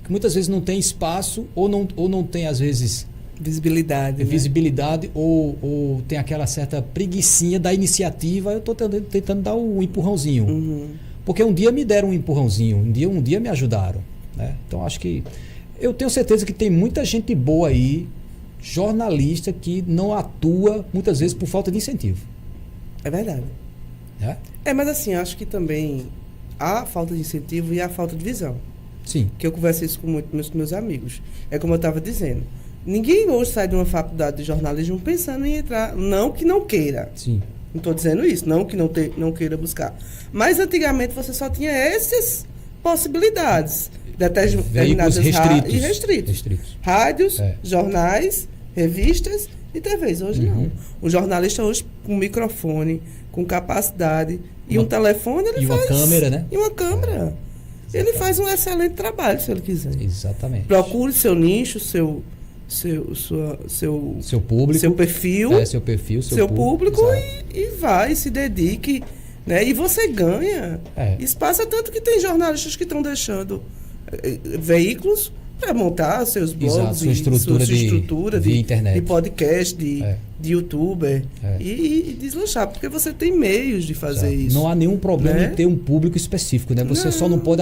que muitas vezes não tem espaço, ou não tem, às vezes, visibilidade. Visibilidade, ou tem aquela certa preguicinha da iniciativa. Eu estou tentando dar um empurrãozinho. Porque um dia me deram um empurrãozinho, um dia me ajudaram, né? Então, acho que. Eu tenho certeza que tem muita gente boa aí, jornalista, que não atua muitas vezes por falta de incentivo. É verdade. Mas assim, acho que também há falta de incentivo e há falta de visão. Sim. Que eu converso isso com muitos meus amigos. É como eu estava dizendo. Ninguém hoje sai de uma faculdade de jornalismo pensando em entrar. Não que não queira. Sim. Não estou dizendo isso. Não que não queira buscar. Mas antigamente você só tinha essas possibilidades. Veículos restritos. Rádios, jornais, revistas e TVs. Hoje não. O jornalista hoje com microfone, com capacidade e um telefone, ele faz. E uma câmera, né? E uma câmera. Ele faz um excelente trabalho, se ele quiser. Exatamente. Procure seu nicho, seu público. Seu perfil. Seu perfil, seu público e vai, se dedique. Né? E você ganha espaço. É tanto que tem jornalistas que estão deixando veículos para montar seus blogs, sua estrutura de internet, de podcast, de youtuber e deslanchar, porque você tem meios de fazer isso. Não há nenhum problema em ter um público específico, né? Você só não pode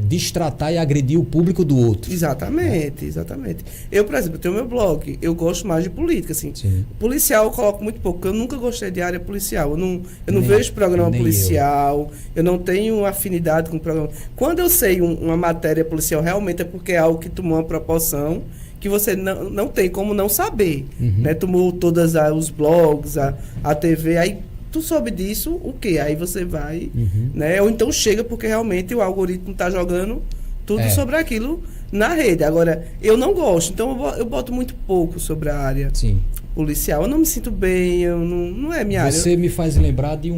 destratar e agredir o público do outro. Exatamente. Eu, por exemplo, tenho meu blog, eu gosto mais de política, assim. Sim. Policial eu coloco muito pouco, eu nunca gostei de área policial, eu não vejo programa policial, eu não tenho afinidade com o programa. Quando eu sei uma matéria policial, realmente é porque é algo que tomou uma proporção que você não tem como não saber, né? Tomou todos os blogs, a TV, aí tu soube disso, o quê? Aí você vai, né? Ou então chega porque realmente o algoritmo está jogando tudo sobre aquilo na rede. Agora, eu não gosto, então eu boto muito pouco sobre a área policial. Eu não me sinto bem, não é minha área. Você me faz lembrar de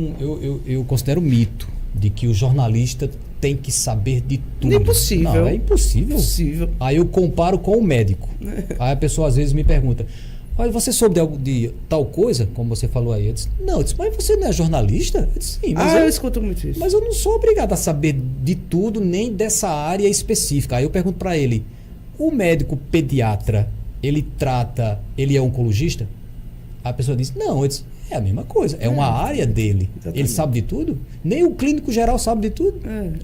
eu considero mito, de que o jornalista tem que saber de tudo. Impossível. Não, é impossível. Aí eu comparo com o médico. Aí a pessoa às vezes me pergunta: mas você soube de tal coisa, como você falou aí? Eu disse, mas você não é jornalista? Eu disse, sim, mas eu escuto muito isso. Mas eu não sou obrigado a saber de tudo, nem dessa área específica. Aí eu pergunto para ele: o médico pediatra, ele é oncologista? A pessoa diz, não. Eu disse, é a mesma coisa, é uma área dele. Exatamente. Ele sabe de tudo? Nem o clínico geral sabe de tudo.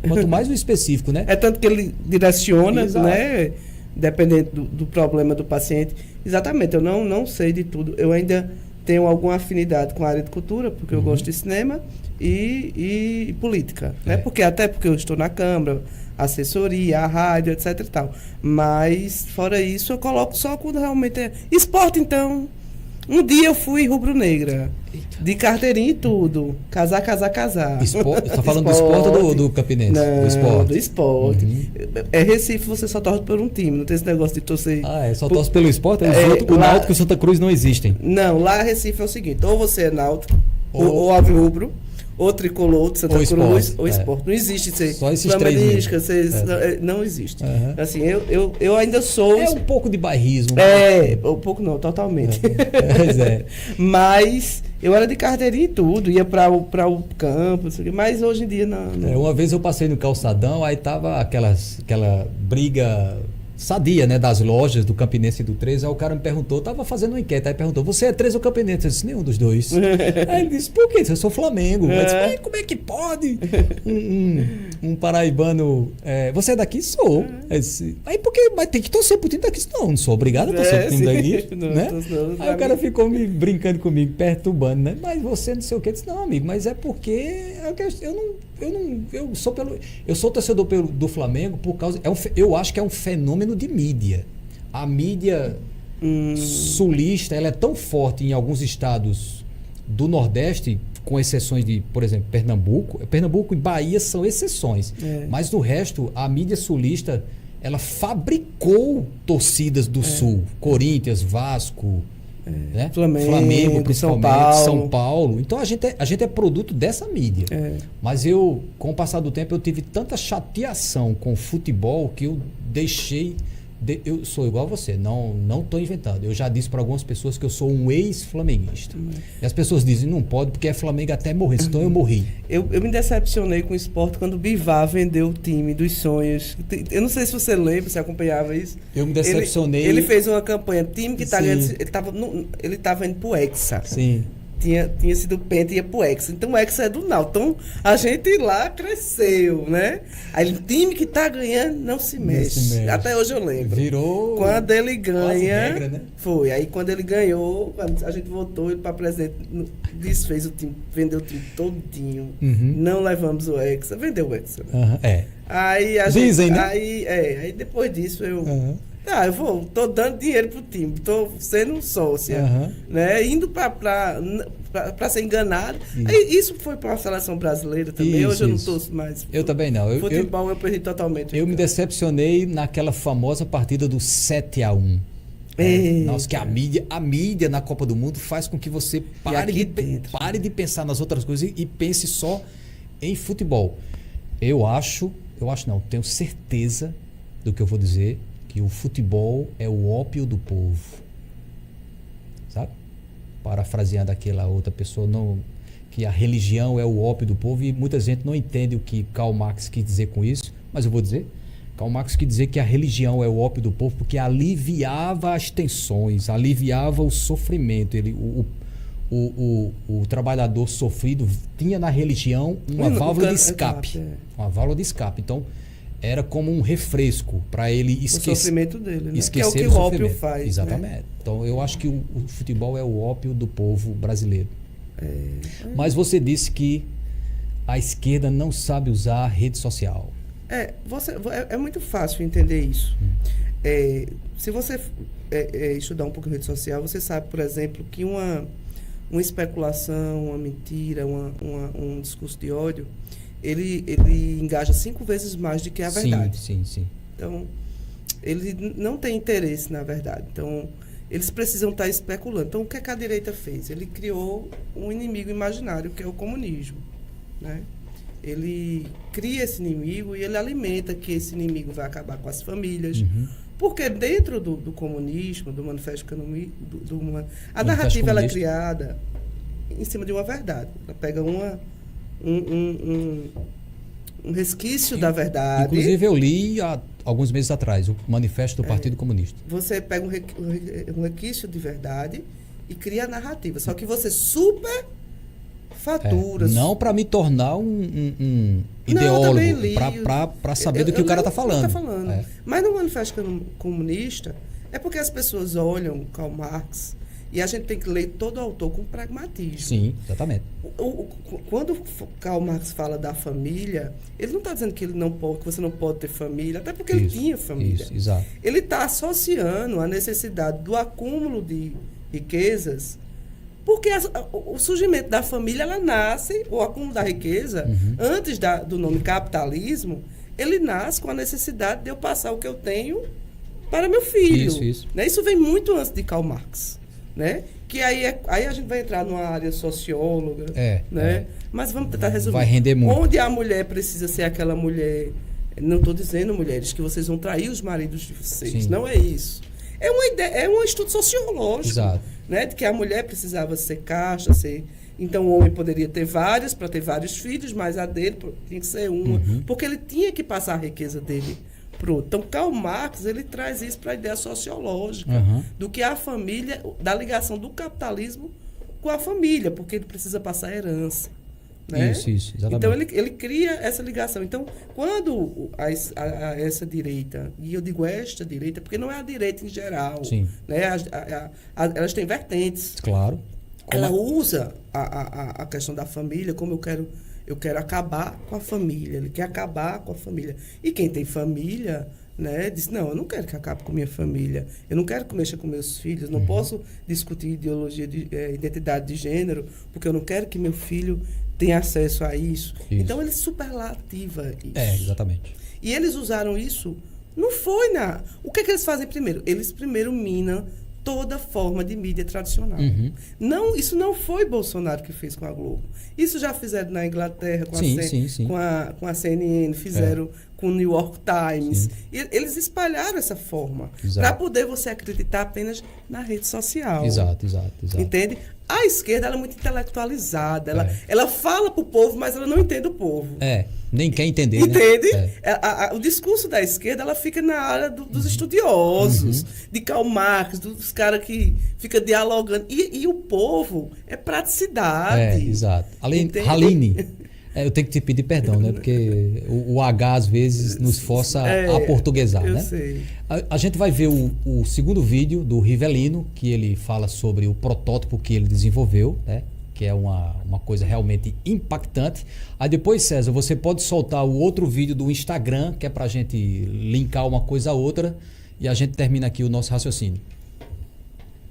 Quanto mais o específico, né? É tanto que ele direciona, né? Dependendo do problema do paciente. Exatamente, eu não sei de tudo. Eu ainda tenho alguma afinidade com a área de cultura, porque eu gosto de cinema e política. Né? Até porque eu estou na Câmara, assessoria, a rádio, etc e tal. Mas, fora isso, eu coloco só quando realmente é... Esporte, então... Um dia eu fui rubro-negra, de carteirinha e tudo. Casar. Está falando do esporte ou do Campinense? Não, do esporte. É Recife, você só torce por um time, não tem esse negócio de torcer... Só torce pelo esporte? O Náutico e o Santa Cruz não existem? Não, lá Recife é o seguinte, ou você é Náutico, ou Alvirrubro, ou Tricolor de Santa Cruz, ou esporte. Não existe ser só esses três. Não existe. Assim, eu ainda sou... É um pouco de bairrismo. Um pouco não, totalmente. Pois Mas eu era de carteirinha e tudo, ia para o campo, mas hoje em dia não. Uma vez eu passei no calçadão, aí tava aquela briga sadia, né, das lojas do Campinense e do 13. Aí o cara me perguntou, tava fazendo uma enquete, aí perguntou, você é 13 ou Campinense? Eu disse, nenhum dos dois. Aí ele disse, por quê? Eu sou Flamengo. Eu disse, como é que pode? Um paraibano, você é daqui? Sou. Eu disse, mas tem que torcer pro time daqui. Não sou obrigado a torcer pro time daqui. Né? Aí o cara ficou me brincando comigo, perturbando, né? Mas você não sei o que. Eu disse, não, amigo, mas é porque eu sou torcedor do Flamengo por causa... eu acho que é um fenômeno de mídia. A mídia sulista, ela é tão forte em alguns estados do Nordeste, com exceções de, por exemplo, Pernambuco e Bahia são exceções. Mas no resto, a mídia sulista, ela fabricou torcidas do Sul. Corinthians, Vasco, né? Flamengo principalmente, São Paulo. Então a gente é produto dessa mídia. Mas com o passar do tempo, eu tive tanta chateação com o futebol que eu deixei... Eu sou igual a você, não estou inventando. Eu já disse para algumas pessoas que eu sou um ex-flamenguista. E as pessoas dizem, não pode porque é Flamengo até morrer. Então eu morri. Eu me decepcionei com o esporte quando o Bivar vendeu o time dos sonhos. Eu não sei se você lembra, se acompanhava isso. Eu me decepcionei. Ele fez uma campanha, time que está ganhando. Ele estava indo pro Hexa. Sim. Tinha sido Penta e ia pro Hexa. Então o Hexa é do Náutico. Então a gente lá cresceu, né? Aí o time que tá ganhando não se mexe. Até hoje eu lembro. Virou. Quando ele ganha. Regra, né? Foi. Aí quando ele ganhou, a gente votou ele para presidente. Desfez o time, vendeu o time todinho. Não levamos o Hexa. Vendeu o Hexa. Né? Aí dizem, né? Aí depois disso eu. Tô dando dinheiro pro time, tô sendo sócia, né? Indo para ser enganado. Isso foi para a seleção brasileira também. Hoje eu não torço mais. Eu também não. Futebol eu perdi totalmente. Eu me decepcionei naquela famosa partida do 7-1. Nossa, que a mídia na Copa do Mundo faz com que você pare de pensar nas outras coisas e pense só em futebol. Eu acho eu acho não, tenho certeza do que eu vou dizer, que o futebol é o ópio do povo. Sabe? Parafraseando aquela outra pessoa, não, que a religião é o ópio do povo, e muita gente não entende o que Karl Marx quis dizer com isso, mas eu vou dizer. Karl Marx quis dizer que a religião é o ópio do povo porque aliviava as tensões, aliviava o sofrimento. O trabalhador sofrido tinha na religião uma válvula de escape. Uma válvula de escape. Então, era como um refresco para ele esquecer. O sofrimento dele, né? Que é o que o ópio faz. Exatamente. Né? Então, eu acho que o futebol é o ópio do povo brasileiro. Mas você disse que a esquerda não sabe usar a rede social. É muito fácil entender isso. Se você estudar um pouco a rede social, você sabe, por exemplo, que uma especulação, uma mentira, um discurso de ódio, ele engaja 5 vezes mais do que a verdade. Sim. Então, ele não tem interesse na verdade. Então, eles precisam estar especulando. Então, o que a direita fez? Ele criou um inimigo imaginário, que é o comunismo, né? Ele cria esse inimigo e ele alimenta que esse inimigo vai acabar com as famílias. Porque dentro do comunismo, do manifesto comunista, a narrativa ela é criada em cima de uma verdade. Ela pega um resquício da verdade. Inclusive eu li há alguns meses atrás o manifesto do Partido Comunista. Você pega um resquício de verdade e cria a narrativa. Só que você faturas. Não para me tornar um ideólogo, para saber do que o cara está falando. Mas no Manifesto Comunista, é porque as pessoas olham Karl Marx e a gente tem que ler todo o autor com pragmatismo. Sim, exatamente. Quando Karl Marx fala da família, ele não está dizendo que você não pode ter família, até porque ele tinha família. Isso, exato. Ele está associando a necessidade do acúmulo de riquezas. Porque o surgimento da família, ela nasce, o acúmulo da riqueza, antes do nome capitalismo, ele nasce com a necessidade de eu passar o que eu tenho para meu filho. Isso. Né? Isso vem muito antes de Karl Marx. Né? Que aí a gente vai entrar numa área socióloga. Né? Mas vamos tentar resumir. Vai render muito. Onde a mulher precisa ser aquela mulher... Não estou dizendo, mulheres, que vocês vão trair os maridos de vocês. Sim. Não é isso. É uma ideia, é um estudo sociológico. Exato. Né, de que a mulher precisava ser casta, então o homem poderia ter vários, para ter vários filhos, mas a dele tinha que ser uma, porque ele tinha que passar a riqueza dele para o outro. Então, Karl Marx, ele traz isso para a ideia sociológica, do que a família, da ligação do capitalismo com a família, porque ele precisa passar a herança. Né? Isso, exatamente. Então, ele cria essa ligação. Então, quando essa direita, e eu digo esta direita, porque não é a direita em geral, né? Elas têm vertentes. Claro. Ela usa a questão da família como eu quero acabar com a família, ele quer acabar com a família. E quem tem família, né, diz, não, eu não quero que acabe com minha família, eu não quero que mexa com meus filhos, não posso discutir ideologia de identidade de gênero, porque eu não quero que meu filho tenha acesso a isso. Então, ele superlativa isso. Exatamente. E eles usaram isso, não foi O que eles fazem primeiro? Eles primeiro minam toda forma de mídia tradicional. Isso não foi Bolsonaro que fez com a Globo. Isso já fizeram na Inglaterra com a CNN, fizeram com o New York Times. E eles espalharam essa forma para poder você acreditar apenas na rede social. Exato. Entende? A esquerda ela é muito intelectualizada. Ela fala para o povo, mas ela não entende o povo. Nem quer entender. Entende? Né? O discurso da esquerda ela fica na área dos estudiosos, de Karl Marx, dos caras que ficam dialogando. E o povo é praticidade. Exato. Haline. Eu tenho que te pedir perdão, né? Porque o H às vezes nos força a portuguesar, né? Sei. A gente vai ver o segundo vídeo do Rivelino, que ele fala sobre o protótipo que ele desenvolveu, né? Que é uma coisa realmente impactante. Aí depois, César, você pode soltar o outro vídeo do Instagram, que é pra gente linkar uma coisa a outra, e a gente termina aqui o nosso raciocínio.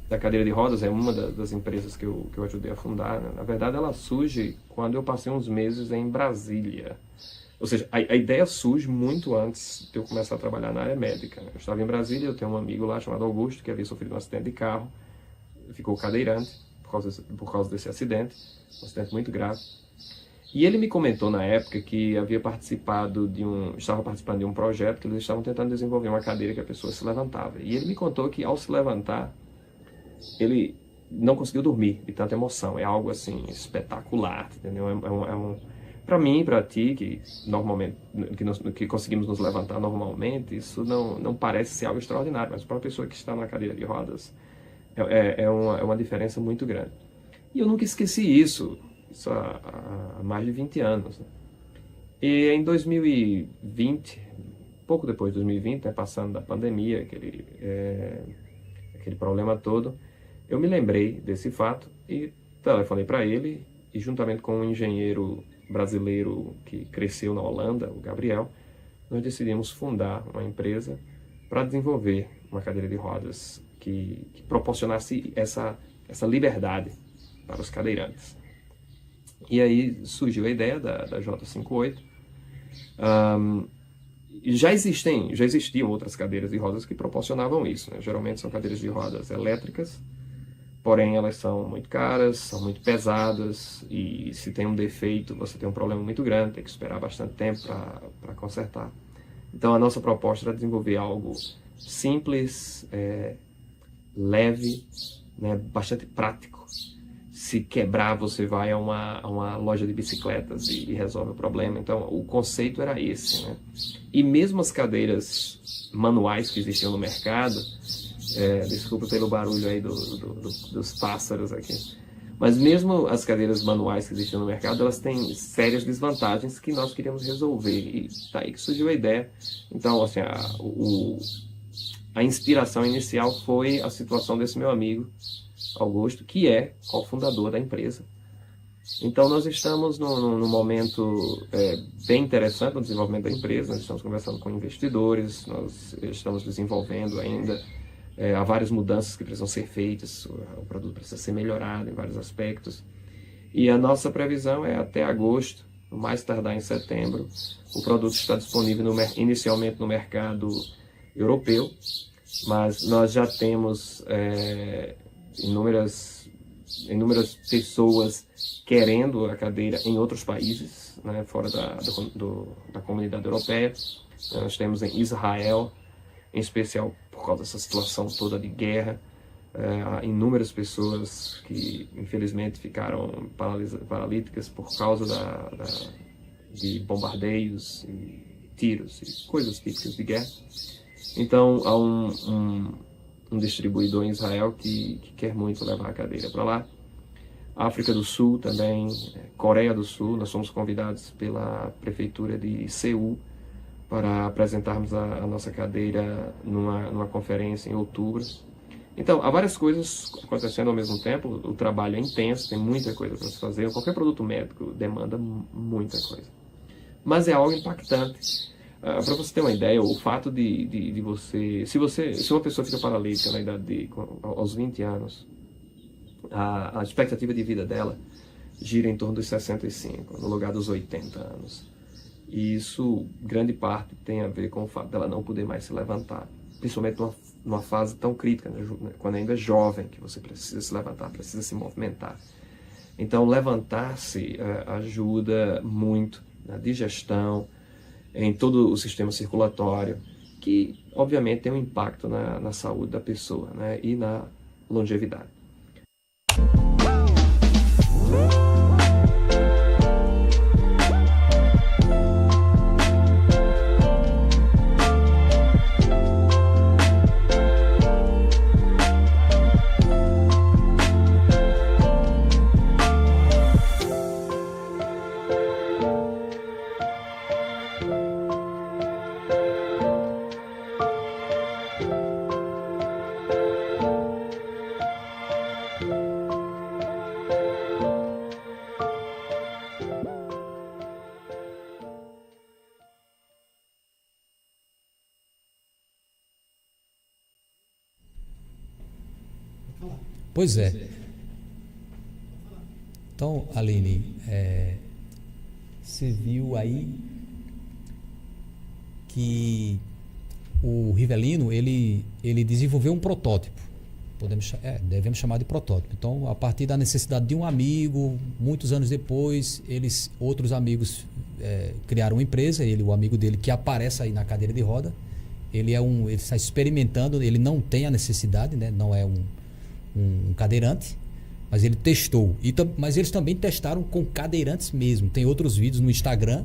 Da Cadeira de Rodas é uma das empresas que eu ajudei a fundar. Na verdade, ela surge quando eu passei uns meses em Brasília. Ou seja, a ideia surge muito antes de eu começar a trabalhar na área médica. Eu estava em Brasília, eu tenho um amigo lá chamado Augusto, que havia sofrido um acidente de carro, ficou cadeirante por causa desse acidente, um acidente muito grave. E ele me comentou na época que estava participando de um projeto que eles estavam tentando desenvolver uma cadeira que a pessoa se levantava. E ele me contou que ao se levantar, ele não conseguiu dormir de tanta emoção. É algo assim espetacular, entendeu? Para mim, para ti, que normalmente que conseguimos nos levantar normalmente, isso não parece ser algo extraordinário, mas para uma pessoa que está na cadeira de rodas é uma diferença muito grande. E eu nunca esqueci isso há mais de 20 anos. Né? E em 2020, pouco depois de 2020, né, passando da pandemia, aquele problema todo, eu me lembrei desse fato e telefonei para ele, e juntamente com um engenheiro brasileiro que cresceu na Holanda, o Gabriel, nós decidimos fundar uma empresa para desenvolver uma cadeira de rodas que proporcionasse essa liberdade para os cadeirantes. E aí surgiu a ideia da J58. Já existiam outras cadeiras de rodas que proporcionavam isso, né? Geralmente são cadeiras de rodas elétricas, porém elas são muito caras, são muito pesadas, e se tem um defeito, você tem um problema muito grande, tem que esperar bastante tempo para consertar. Então a nossa proposta era desenvolver algo simples, leve, né? Bastante prático. Se quebrar, você vai a uma loja de bicicletas e resolve o problema. Então, o conceito era esse, né? E mesmo as cadeiras manuais que existiam no mercado, desculpa pelo barulho aí dos pássaros aqui, mas mesmo as cadeiras manuais que existiam no mercado, elas têm sérias desvantagens que nós queríamos resolver. E daí que surgiu a ideia. Então, assim, a inspiração inicial foi a situação desse meu amigo, Augusto, que é cofundador da empresa. Então nós estamos num momento bem interessante no desenvolvimento da empresa. Nós estamos conversando com investidores, nós estamos desenvolvendo ainda, há várias mudanças que precisam ser feitas, o produto precisa ser melhorado em vários aspectos, e a nossa previsão é até agosto, no mais tardar em setembro, o produto está disponível inicialmente no mercado europeu, mas nós já temos inúmeras pessoas querendo a cadeira em outros países, né, fora da comunidade europeia. Nós temos em Israel, em especial por causa dessa situação toda de guerra, há inúmeras pessoas que infelizmente ficaram paralíticas por causa de bombardeios e tiros e coisas típicas de guerra. Então há um distribuidor em Israel que quer muito levar a cadeira para lá. África do Sul também, Coreia do Sul, nós somos convidados pela prefeitura de Seul para apresentarmos a nossa cadeira numa conferência em outubro. Então, há várias coisas acontecendo ao mesmo tempo, o trabalho é intenso, tem muita coisa para se fazer, qualquer produto médico demanda muita coisa. Mas é algo impactante. Para você ter uma ideia, o fato de você... Se uma pessoa fica paralítica na idade aos 20 anos, a expectativa de vida dela gira em torno dos 65, no lugar dos 80 anos. E isso, grande parte, tem a ver com o fato dela não poder mais se levantar, principalmente numa fase tão crítica, né? Quando ainda é jovem, que você precisa se levantar, precisa se movimentar. Então, levantar-se ajuda muito na digestão, em todo o sistema circulatório, que obviamente tem um impacto na saúde da pessoa, né, e na longevidade. Pois é. Então, Aline, você viu aí que o Rivelino ele desenvolveu um protótipo, Devemos chamar de protótipo. Então, a partir da necessidade de um amigo, muitos anos depois, outros amigos criaram uma empresa, o amigo dele que aparece aí na cadeira de roda, ele está experimentando, ele não tem a necessidade, né? Não é um cadeirante, mas ele testou. Mas eles também testaram com cadeirantes mesmo. Tem outros vídeos no Instagram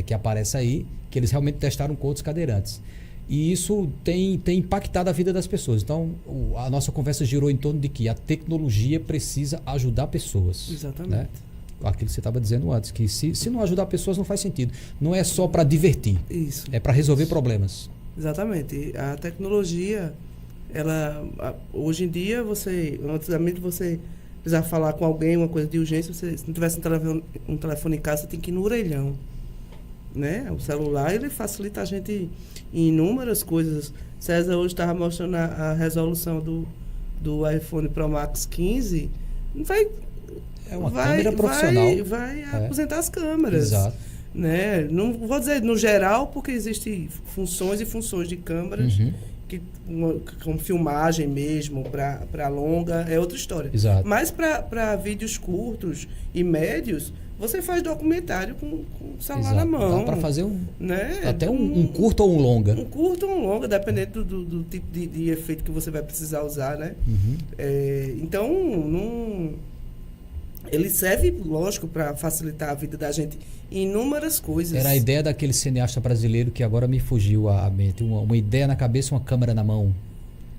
que aparece aí, que eles realmente testaram com outros cadeirantes. E isso tem impactado a vida das pessoas. Então, a nossa conversa girou em torno de que a tecnologia precisa ajudar pessoas. Exatamente. Né? Aquilo que você estava dizendo antes, que se não ajudar pessoas não faz sentido. Não é só para divertir. Isso. É para resolver problemas. Exatamente. A tecnologia, hoje em dia, antigamente você precisava falar com alguém, uma coisa de urgência, se não tivesse um telefone em casa, você tem que ir no orelhão. Né? O celular, ele facilita a gente em inúmeras coisas. César hoje estava mostrando a resolução do iPhone Pro Max 15. É uma câmera profissional. Vai aposentar as câmeras. Exato. Né? Não vou dizer no geral, porque existem funções e funções de câmeras, com filmagem mesmo, para longa, é outra história. Exato. Mas para vídeos curtos e médios, você faz documentário com o celular na mão. Dá para fazer né? até um curto ou um longa. Um curto ou um longa, dependendo do tipo de efeito que você vai precisar usar, né? Então, ele serve, lógico, para facilitar a vida da gente em inúmeras coisas. Era a ideia daquele cineasta brasileiro que agora me fugiu à mente. Uma ideia na cabeça, uma câmera na mão.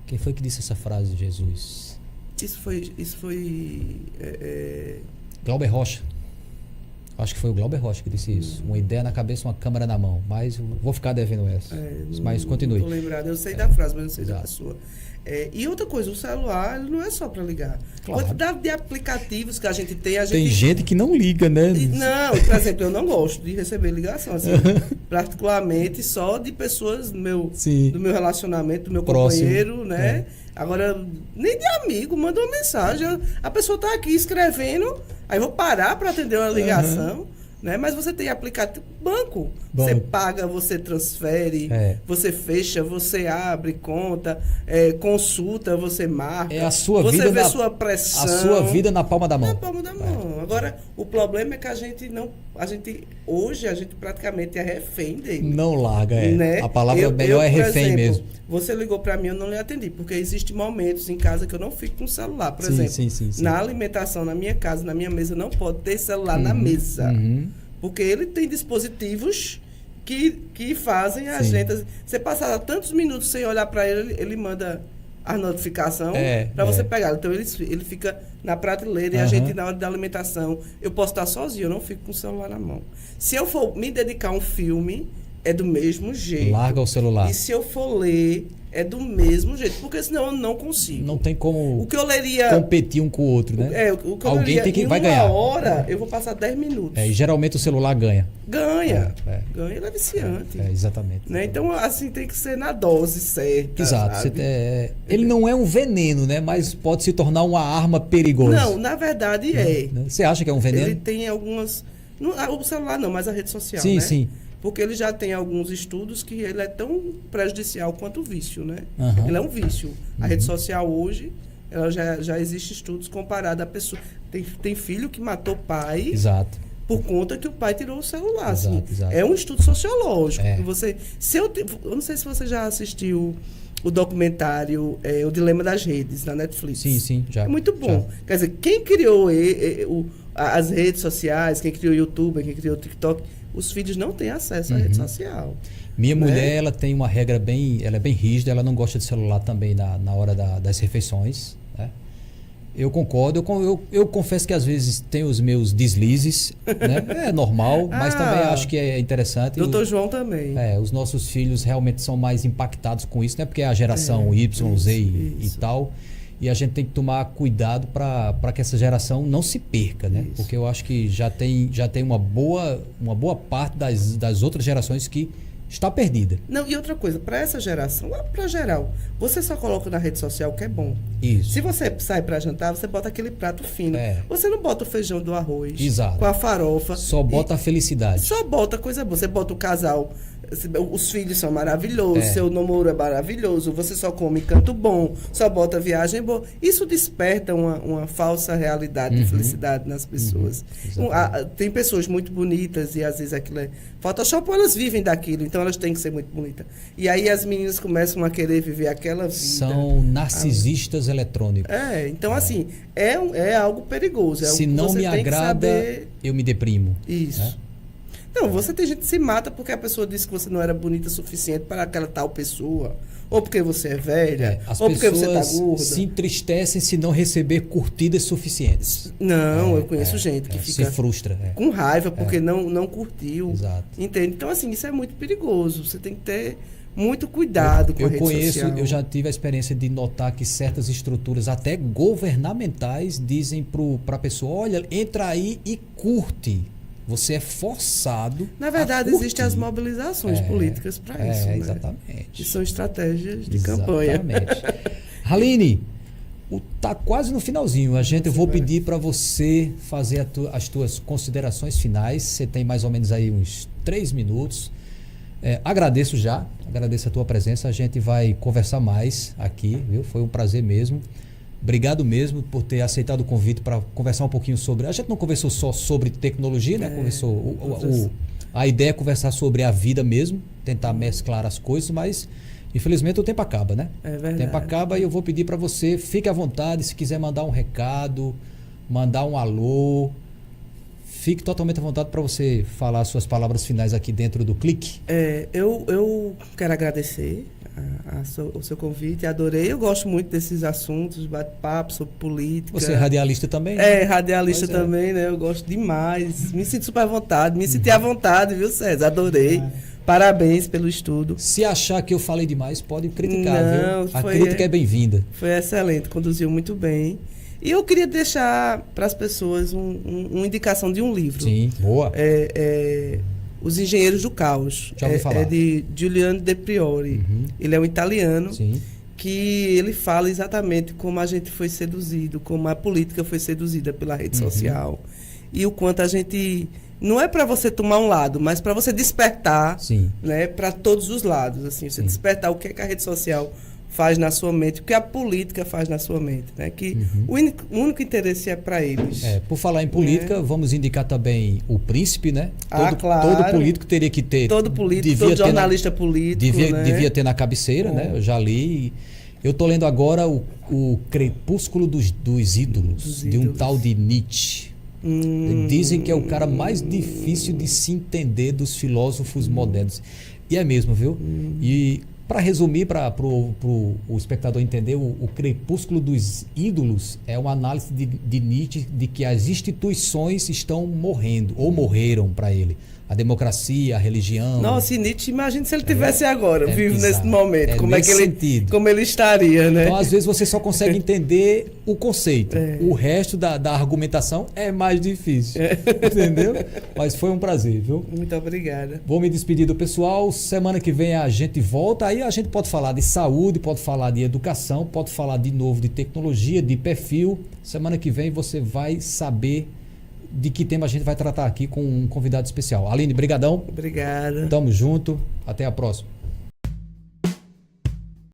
Quem foi que disse essa frase, Jesus? Isso foi Glauber Rocha. Acho que foi o Glauber Rocha que disse isso. Uma ideia na cabeça, uma câmera na mão. Mas eu vou ficar devendo essa. Mas continue. Não estou lembrado. Eu sei da frase, mas não sei da pessoa. E outra coisa, o celular ele não é só para ligar. Claro. Quantidade de aplicativos que a gente tem... Tem gente que não liga, né? Não, por exemplo, eu não gosto de receber ligação. Assim, particularmente só de pessoas do meu relacionamento, do meu próximo, companheiro, né? Agora, nem de amigo, manda uma mensagem. A pessoa está aqui escrevendo, aí eu vou parar para atender uma ligação. Né? Mas você tem aplicativo banco. Você paga, você transfere, você fecha, você abre conta, consulta, você marca. É a sua você vida vê sua pressão. A sua vida na palma da mão. Na palma da mão. Agora, o problema é que hoje a gente praticamente é refém dele. Não larga, né? A palavra melhor é refém mesmo. Você ligou para mim, eu não lhe atendi, porque existem momentos em casa que eu não fico com o celular. Por exemplo, na alimentação, na minha casa, na minha mesa, não pode ter celular na mesa. Porque ele tem dispositivos que fazem a gente... Você passar tantos minutos sem olhar para ele, ele manda a notificação para você pegar. Então, ele fica na prateleira e a gente, na hora da alimentação, eu posso estar sozinho, eu não fico com o celular na mão. Se eu for me dedicar a um filme, é do mesmo jeito. Larga o celular. E se eu for ler, é do mesmo jeito, porque senão eu não consigo. Não tem como o que eu leria, competir um com o outro, né? O que eu Alguém leria tem que em vai ganhar. uma hora, eu vou passar 10 minutos. E geralmente o celular ganha. Ganha, ele é viciante. Exatamente. Né? Então, assim, tem que ser na dose certa. Exato. Ele não é um veneno, né? Mas pode se tornar uma arma perigosa. Não, na verdade é. Você acha que é um veneno? Ele tem algumas... o celular não, mas a rede social, sim, né? Sim. Porque ele já tem alguns estudos que ele é tão prejudicial quanto o vício, né? Ele é um vício. A rede social hoje, ela já existe estudos comparados a pessoa. Tem filho que matou pai. Exato. Por conta que o pai tirou o celular. Exato, assim. exato. É um estudo sociológico. Eu não sei se você já assistiu o documentário O Dilema das Redes, na Netflix. Sim, já. É muito bom. Já. Quer dizer, quem criou as redes sociais, quem criou o YouTube, quem criou o TikTok, os filhos não têm acesso à rede social. Minha mulher, ela tem uma regra ela é bem rígida, ela não gosta de celular também na hora das refeições, né? Eu concordo, eu confesso que às vezes tem os meus deslizes, né? É normal, mas também acho que é interessante. Doutor João também. Os nossos filhos realmente são mais impactados com isso, né? Porque é a geração Y, Z e tal. E a gente tem que tomar cuidado para que essa geração não se perca, né? Isso. Porque eu acho que já tem uma boa parte das outras gerações que está perdida. Não, e outra coisa, para essa geração, para geral, você só coloca na rede social o que é bom. Isso. Se você sai para jantar, você bota aquele prato fino. Você não bota o feijão do arroz. Exato. Com a farofa. Só bota a felicidade. Só bota coisa boa. Você bota o casal Os filhos são maravilhosos, seu namoro é maravilhoso, você só come canto bom, só bota viagem boa. Isso desperta uma falsa realidade de felicidade nas pessoas. Tem pessoas muito bonitas e às vezes aquilo é Photoshop, elas vivem daquilo, então elas têm que ser muito bonitas. E aí as meninas começam a querer viver aquela vida. São narcisistas eletrônicos. Então assim, é algo perigoso. Se não me agrada, eu me deprimo. Isso. Não, tem gente que se mata porque a pessoa disse que você não era bonita o suficiente para aquela tal pessoa. Ou porque você é velha, ou porque você está gorda. Se entristecem se não receber curtidas suficientes. Não, eu conheço gente que fica se frustra, com raiva porque não curtiu. Exato. Entende? Então, assim, isso é muito perigoso. Você tem que ter muito cuidado com a rede social. Eu já tive a experiência de notar que certas estruturas, até governamentais, dizem para a pessoa, olha, entra aí e curte. Você é forçado. Na verdade, existem as mobilizações políticas para isso. Né? Exatamente. Que são estratégias de campanha. Exatamente. Haline, tá quase no finalzinho. Eu vou pedir para você fazer as tuas considerações finais. Você tem mais ou menos aí uns 3 minutos. Agradeço a tua presença. A gente vai conversar mais aqui, viu? Foi um prazer mesmo. Obrigado mesmo por ter aceitado o convite para conversar um pouquinho sobre... A gente não conversou só sobre tecnologia, né? A ideia é conversar sobre a vida mesmo, tentar mesclar as coisas, mas infelizmente o tempo acaba, né? É verdade. O tempo acaba e eu vou pedir para você, fique à vontade, se quiser mandar um recado, mandar um alô, fique totalmente à vontade para você falar suas palavras finais aqui dentro do Clique. Eu quero agradecer o seu convite, adorei. Eu gosto muito desses assuntos, bate-papo sobre política. Você é radialista também? Né? Radialista também, né? Eu gosto demais. Me sinto super à vontade, me senti à vontade, viu, César? Adorei. Parabéns pelo estudo. Se achar que eu falei demais, pode criticar, viu? A crítica é bem-vinda. Foi excelente, conduziu muito bem. E eu queria deixar para as pessoas uma indicação de um livro. Sim, boa. Os Engenheiros do Caos. Já ouvi falar. É de Giuliano De Priori. Ele é um italiano. Sim. Que ele fala exatamente como a gente foi seduzido, como a política foi seduzida pela rede social. E o quanto a gente... Não é para você tomar um lado, mas para você despertar, né, para todos os lados. Assim, você despertar o que é que a rede social faz na sua mente, o que a política faz na sua mente, né? Que o único interesse é para eles. Por falar em política, vamos indicar também o Príncipe, né? Claro. Todo político teria que ter. Todo político, todo jornalista político. Devia ter na cabeceira, né? Eu já li. Eu estou lendo agora o Crepúsculo dos Ídolos, de um tal de Nietzsche. Dizem que é o cara mais difícil de se entender dos filósofos modernos. E é mesmo, viu? E para resumir, para o espectador entender, o Crepúsculo dos Ídolos é uma análise de Nietzsche de que as instituições estão morrendo, ou morreram para ele. A democracia, a religião. Nossa, e Nietzsche, imagina se ele tivesse agora, vivo bizarro. nesse momento. Como ele estaria, né? Então, às vezes, você só consegue entender o conceito. O resto da argumentação é mais difícil. Entendeu? Mas foi um prazer, viu? Muito obrigada. Vou me despedir do pessoal. Semana que vem a gente volta. Aí a gente pode falar de saúde, pode falar de educação, pode falar de novo de tecnologia, de perfil. Semana que vem você vai saber de que tema a gente vai tratar aqui com um convidado especial. Aline, brigadão. Obrigada. Tamo junto. Até a próxima.